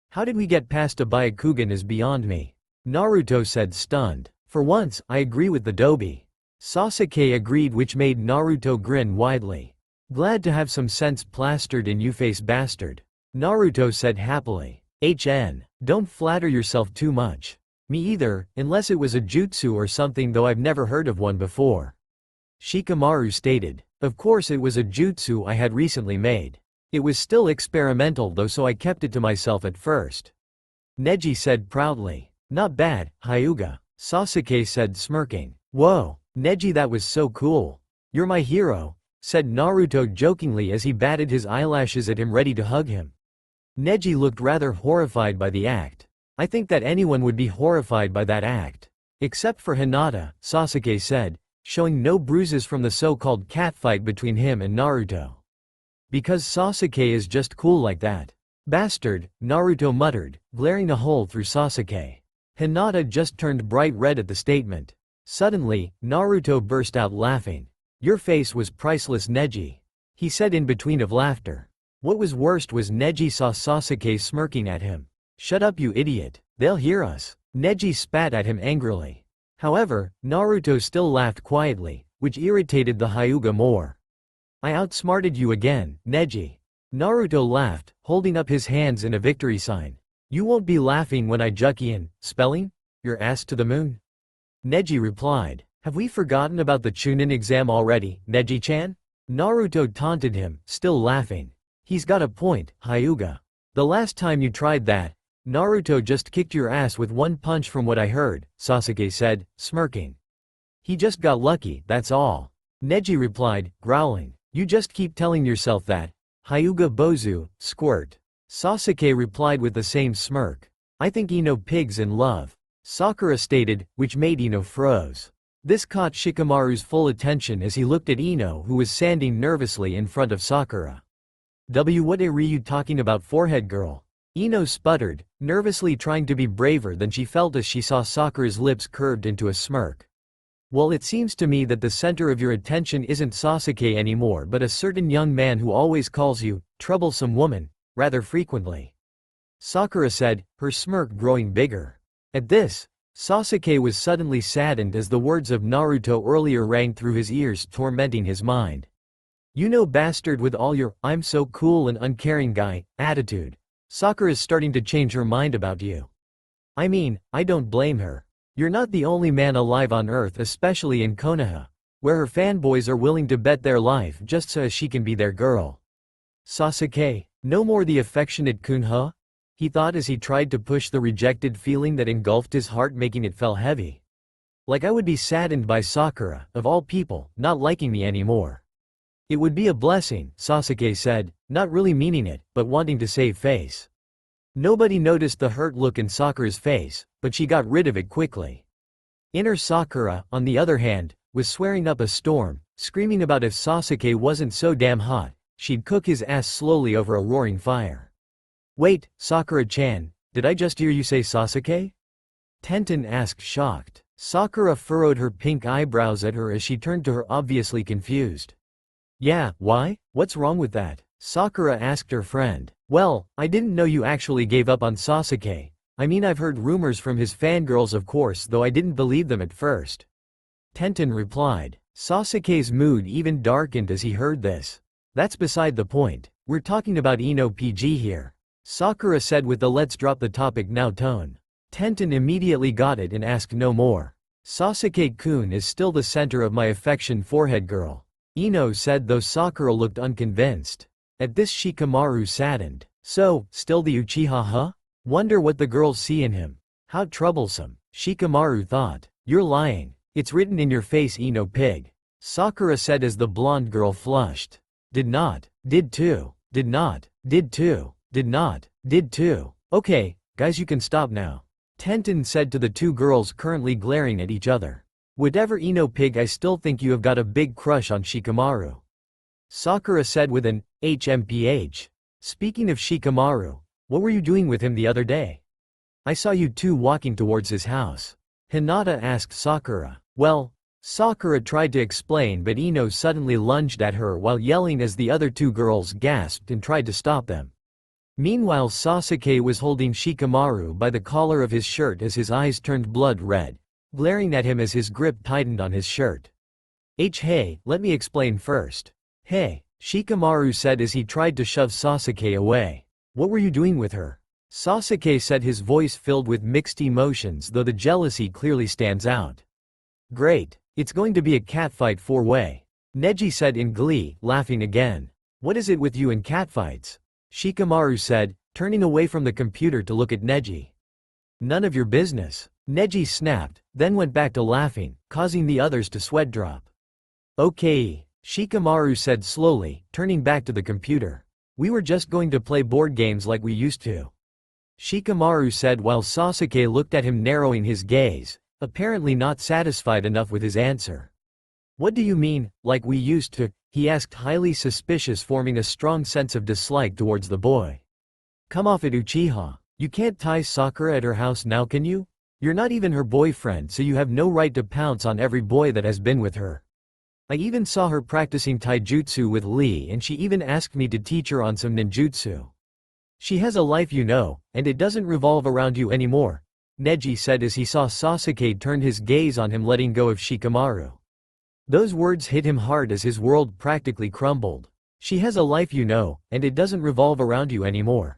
How did we get past a Byakugan is beyond me. Naruto said stunned. For once, I agree with the Dobi. Sasuke agreed, which made Naruto grin widely. Glad to have some sense plastered in you, face bastard. Naruto said happily. Don't flatter yourself too much. Me either, unless it was a jutsu or something, though I've never heard of one before. Shikamaru stated. Of course it was a jutsu I had recently made. It was still experimental though, so I kept it to myself at first. Neji said proudly. Not bad, Hyuga. Sasuke said smirking. Whoa, Neji, that was so cool. You're my hero, said Naruto jokingly as he batted his eyelashes at him, ready to hug him. Neji looked rather horrified by the act. I think that anyone would be horrified by that act. Except for Hinata, Sasuke said, showing no bruises from the so-called catfight between him and Naruto. Because Sasuke is just cool like that. Bastard, Naruto muttered, glaring a hole through Sasuke. Hinata just turned bright red at the statement. Suddenly, Naruto burst out laughing. Your face was priceless, Neji, he said in between of laughter. What was worst was Neji saw Sasuke smirking at him. Shut up, you idiot, they'll hear us. Neji spat at him angrily. However, Naruto still laughed quietly, which irritated the Hyuga more. I outsmarted you again, Neji. Naruto laughed, holding up his hands in a victory sign. You won't be laughing when I Jukian, spelling? Your ass to the moon? Neji replied. Have we forgotten about the Chunin exam already, Neji-chan? Naruto taunted him, still laughing. He's got a point, Hyuga. The last time you tried that, Naruto just kicked your ass with one punch from what I heard, Sasuke said, smirking. He just got lucky, that's all. Neji replied, growling. You just keep telling yourself that. Hyuga Bozu, squirt. Sasuke replied with the same smirk. I think Ino pigs in love. Sakura stated, which made Ino froze. This caught Shikamaru's full attention as he looked at Ino, who was standing nervously in front of Sakura. What are you talking about, forehead girl? Ino sputtered, nervously trying to be braver than she felt as she saw Sakura's lips curved into a smirk. Well, it seems to me that the center of your attention isn't Sasuke anymore but a certain young man who always calls you, troublesome woman, rather frequently. Sakura said, her smirk growing bigger. At this, Sasuke was suddenly saddened as the words of Naruto earlier rang through his ears, tormenting his mind. You know, bastard, with all your "I'm so cool and uncaring guy" attitude, Sakura's starting to change her mind about you. I mean, I don't blame her. You're not the only man alive on Earth, especially in Konoha, where her fanboys are willing to bet their life just so as she can be their girl. Sasuke, no more the affectionate kun, huh? He thought as he tried to push the rejected feeling that engulfed his heart, making it feel heavy. Like I would be saddened by Sakura, of all people, not liking me anymore. It would be a blessing, Sasuke said, not really meaning it, but wanting to save face. Nobody noticed the hurt look in Sakura's face, but she got rid of it quickly. Inner Sakura, on the other hand, was swearing up a storm, screaming about if Sasuke wasn't so damn hot, she'd cook his ass slowly over a roaring fire. Wait, Sakura-chan, did I just hear you say Sasuke? Tenten asked, shocked. Sakura furrowed her pink eyebrows at her as she turned to her, obviously confused. Yeah, why? What's wrong with that? Sakura asked her friend. Well, I didn't know you actually gave up on Sasuke. I mean, I've heard rumors from his fangirls, of course, though I didn't believe them at first. Tenten replied. Sasuke's mood even darkened as he heard this. That's beside the point. We're talking about Ino PG here. Sakura said with the let's drop the topic now tone. Tenten immediately got it and asked no more. Sasuke-kun is still the center of my affection, forehead girl. Ino said, though Sakura looked unconvinced. At this, Shikamaru saddened. So, still the Uchiha, huh? Wonder what the girls see in him. How troublesome. Shikamaru thought. You're lying. It's written in your face, Ino pig. Sakura said as the blonde girl flushed. Did not. Did too. Did not. Did too. Did not. Did too. Okay, guys, you can stop now. Tenten said to the two girls currently glaring at each other. Whatever, Ino pig, I still think you have got a big crush on Shikamaru. Sakura said with an HMPH. Speaking of Shikamaru, what were you doing with him the other day? I saw you two walking towards his house. Hinata asked Sakura. Well, Sakura tried to explain, but Ino suddenly lunged at her while yelling as the other two girls gasped and tried to stop them. Meanwhile, Sasuke was holding Shikamaru by the collar of his shirt as his eyes turned blood red, glaring at him as his grip tightened on his shirt. Hey, let me explain first. Hey, Shikamaru said as he tried to shove Sasuke away. What were you doing with her? Sasuke said, his voice filled with mixed emotions, though the jealousy clearly stands out. Great. It's going to be a catfight 4-way. Neji said in glee, laughing again. What is it with you and catfights? Shikamaru said, turning away from the computer to look at Neji. None of your business. Neji snapped, then went back to laughing, causing the others to sweat drop. Okay, Shikamaru said slowly, turning back to the computer. We were just going to play board games like we used to. Shikamaru said while Sasuke looked at him, narrowing his gaze, apparently not satisfied enough with his answer. What do you mean, like we used to? He asked, highly suspicious, forming a strong sense of dislike towards the boy. Come off it, Uchiha. You can't tie Sakura at her house now, can you? You're not even her boyfriend, so you have no right to pounce on every boy that has been with her. I even saw her practicing taijutsu with Lee, and she even asked me to teach her on some ninjutsu. She has a life, you know, and it doesn't revolve around you anymore, Neji said as he saw Sasuke turn his gaze on him, letting go of Shikamaru. Those words hit him hard as his world practically crumbled. She has a life, you know, and it doesn't revolve around you anymore.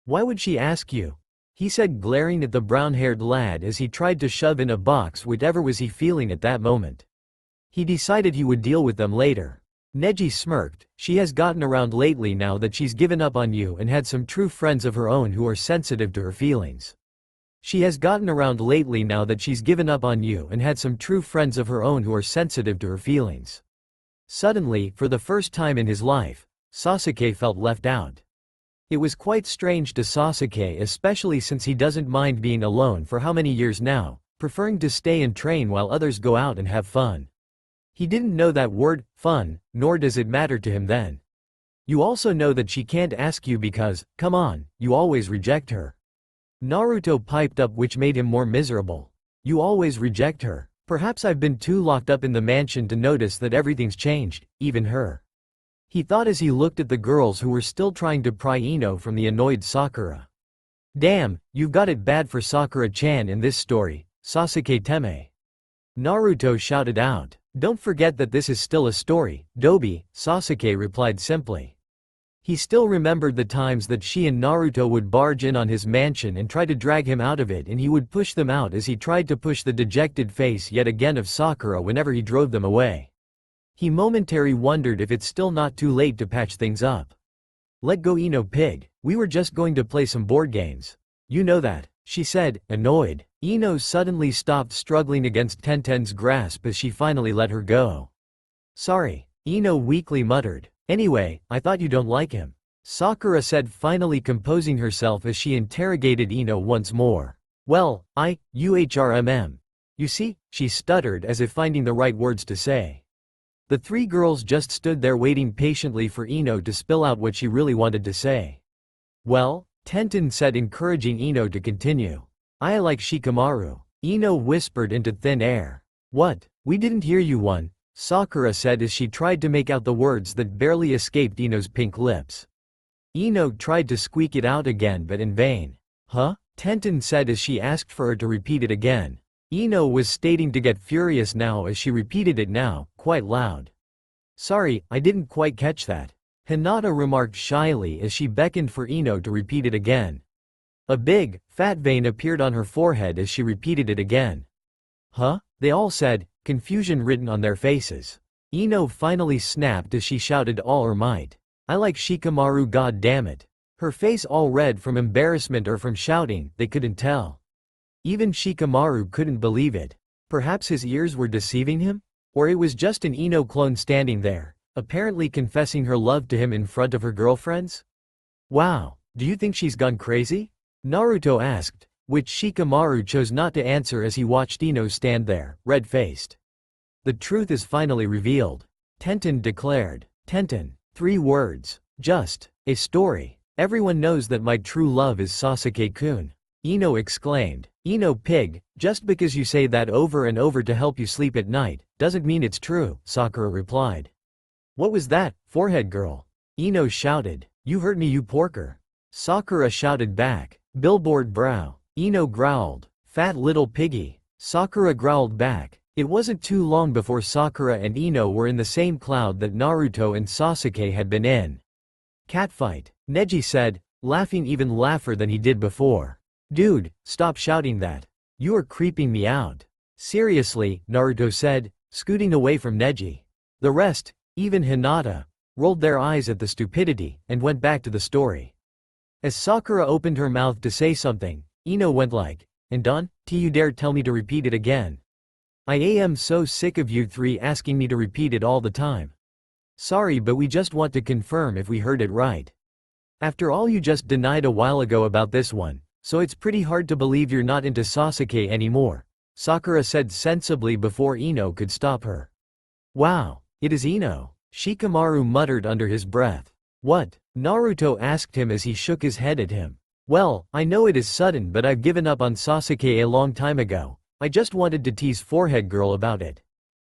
Why would she ask you? He said, glaring at the brown-haired lad as he tried to shove in a box whatever was he feeling at that moment. He decided he would deal with them later. Neji smirked. She has gotten around lately now that she's given up on you and had some true friends of her own who are sensitive to her feelings. She has gotten around lately now that she's given up on you and had some true friends of her own who are sensitive to her feelings. Suddenly, for the first time in his life, Sasuke felt left out. It was quite strange to Sasuke, especially since he doesn't mind being alone for how many years now, preferring to stay and train while others go out and have fun. He didn't know that word, fun, nor does it matter to him then. You also know that she can't ask you because, come on, you always reject her. Naruto piped up, which made him more miserable. You always reject her. Perhaps I've been too locked up in the mansion to notice that everything's changed, even her. He thought as he looked at the girls who were still trying to pry Ino from the annoyed Sakura. Damn, you've got it bad for Sakura-chan in this story, Sasuke-teme. Naruto shouted out. Don't forget that this is still a story, Dobi, Sasuke replied simply. He still remembered the times that she and Naruto would barge in on his mansion and try to drag him out of it, and he would push them out as he tried to push the dejected face yet again of Sakura whenever he drove them away. He momentarily wondered if it's still not too late to patch things up. Let go, Ino pig, we were just going to play some board games. You know that, she said, annoyed. Ino suddenly stopped struggling against Tenten's grasp as she finally let her go. Sorry, Ino weakly muttered. Anyway, I thought you don't like him. Sakura said, finally composing herself as she interrogated Ino once more. Well, uhrmm. You see, she stuttered as if finding the right words to say. The three girls just stood there waiting patiently for Ino to spill out what she really wanted to say. Well, Tenten said, encouraging Ino to continue. I like Shikamaru. Ino whispered into thin air. What? We didn't hear you one, Sakura said as she tried to make out the words that barely escaped Ino's pink lips. Ino tried to squeak it out again but in vain. Huh? Tenten said as she asked for her to repeat it again. Ino was starting to get furious now as she repeated it now, quite loud. Sorry, I didn't quite catch that. Hinata remarked shyly as she beckoned for Ino to repeat it again. A big, fat vein appeared on her forehead as she repeated it again. Huh? They all said, confusion written on their faces. Ino finally snapped as she shouted all her might. I like Shikamaru, god damn it. Her face all red from embarrassment or from shouting, they couldn't tell. Even Shikamaru couldn't believe it. Perhaps his ears were deceiving him? Or it was just an Ino clone standing there, apparently confessing her love to him in front of her girlfriends? Wow, do you think she's gone crazy? Naruto asked, which Shikamaru chose not to answer as he watched Ino stand there, red-faced. The truth is finally revealed. Tenten declared. Tenten, 3 words. Just, a story. Everyone knows that my true love is Sasuke-kun. Ino exclaimed. Ino pig, just because you say that over and over to help you sleep at night, doesn't mean it's true, Sakura replied. What was that, forehead girl? Ino shouted. You hurt me, you porker. Sakura shouted back. Billboard brow. Ino growled. Fat little piggy. Sakura growled back. It wasn't too long before Sakura and Ino were in the same cloud that Naruto and Sasuke had been in. Catfight. Neji said, laughing even laugher than he did before. Dude, stop shouting that. You are creeping me out. Seriously, Naruto said, scooting away from Neji. The rest, even Hinata, rolled their eyes at the stupidity and went back to the story. As Sakura opened her mouth to say something, Ino went like, and done? You dare tell me to repeat it again? I am so sick of you three asking me to repeat it all the time. Sorry, but we just want to confirm if we heard it right. After all you just denied a while ago about this one, so it's pretty hard to believe you're not into Sasuke anymore, Sakura said sensibly before Ino could stop her. Wow, it is Ino, Shikamaru muttered under his breath. What? Naruto asked him as he shook his head at him. Well, I know it is sudden, but I've given up on Sasuke a long time ago. I just wanted to tease forehead girl about it.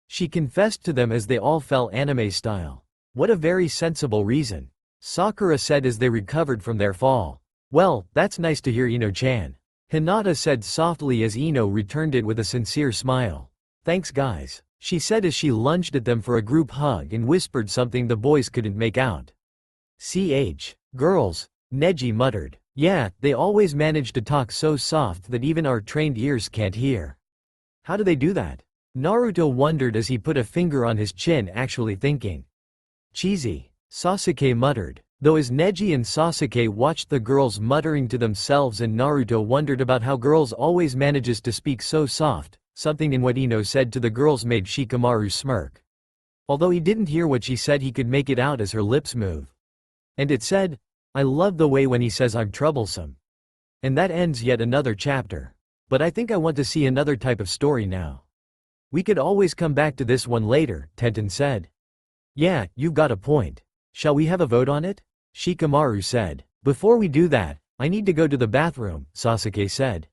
She confessed to them as they all fell anime style. What a very sensible reason, Sakura said as they recovered from their fall. Well, that's nice to hear, Ino-chan. Hinata said softly as Ino returned it with a sincere smile. Thanks guys, she said as she lunged at them for a group hug and whispered something the boys couldn't make out. Girls, Neji muttered. Yeah, they always manage to talk so soft that even our trained ears can't hear. How do they do that? Naruto wondered as he put a finger on his chin, actually thinking. Cheesy, Sasuke muttered. Though as Neji and Sasuke watched the girls muttering to themselves and Naruto wondered about how girls always manages to speak so soft, something in what Ino said to the girls made Shikamaru smirk. Although he didn't hear what she said, he could make it out as her lips move. And it said, I love the way when he says I'm troublesome. And that ends yet another chapter. But I think I want to see another type of story now. We could always come back to this one later, Tenten said. Yeah, you've got a point. Shall we have a vote on it? Shikamaru said. Before we do that, I need to go to the bathroom, Sasuke said.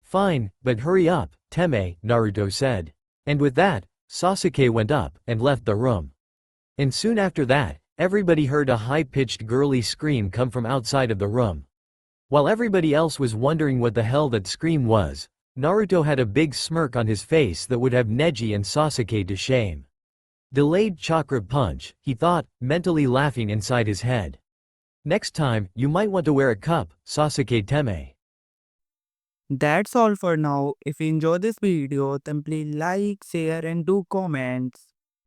Fine, but hurry up, Teme, Naruto said. And with that, Sasuke went up and left the room. And soon after that, everybody heard a high-pitched girly scream come from outside of the room. While everybody else was wondering what the hell that scream was, Naruto had a big smirk on his face that would have Neji and Sasuke to shame. Delayed chakra punch, he thought, mentally laughing inside his head. Next time, you might want to wear a cup, Sasuke Teme. That's all for now. If you enjoy this video, then please like, share and do comments.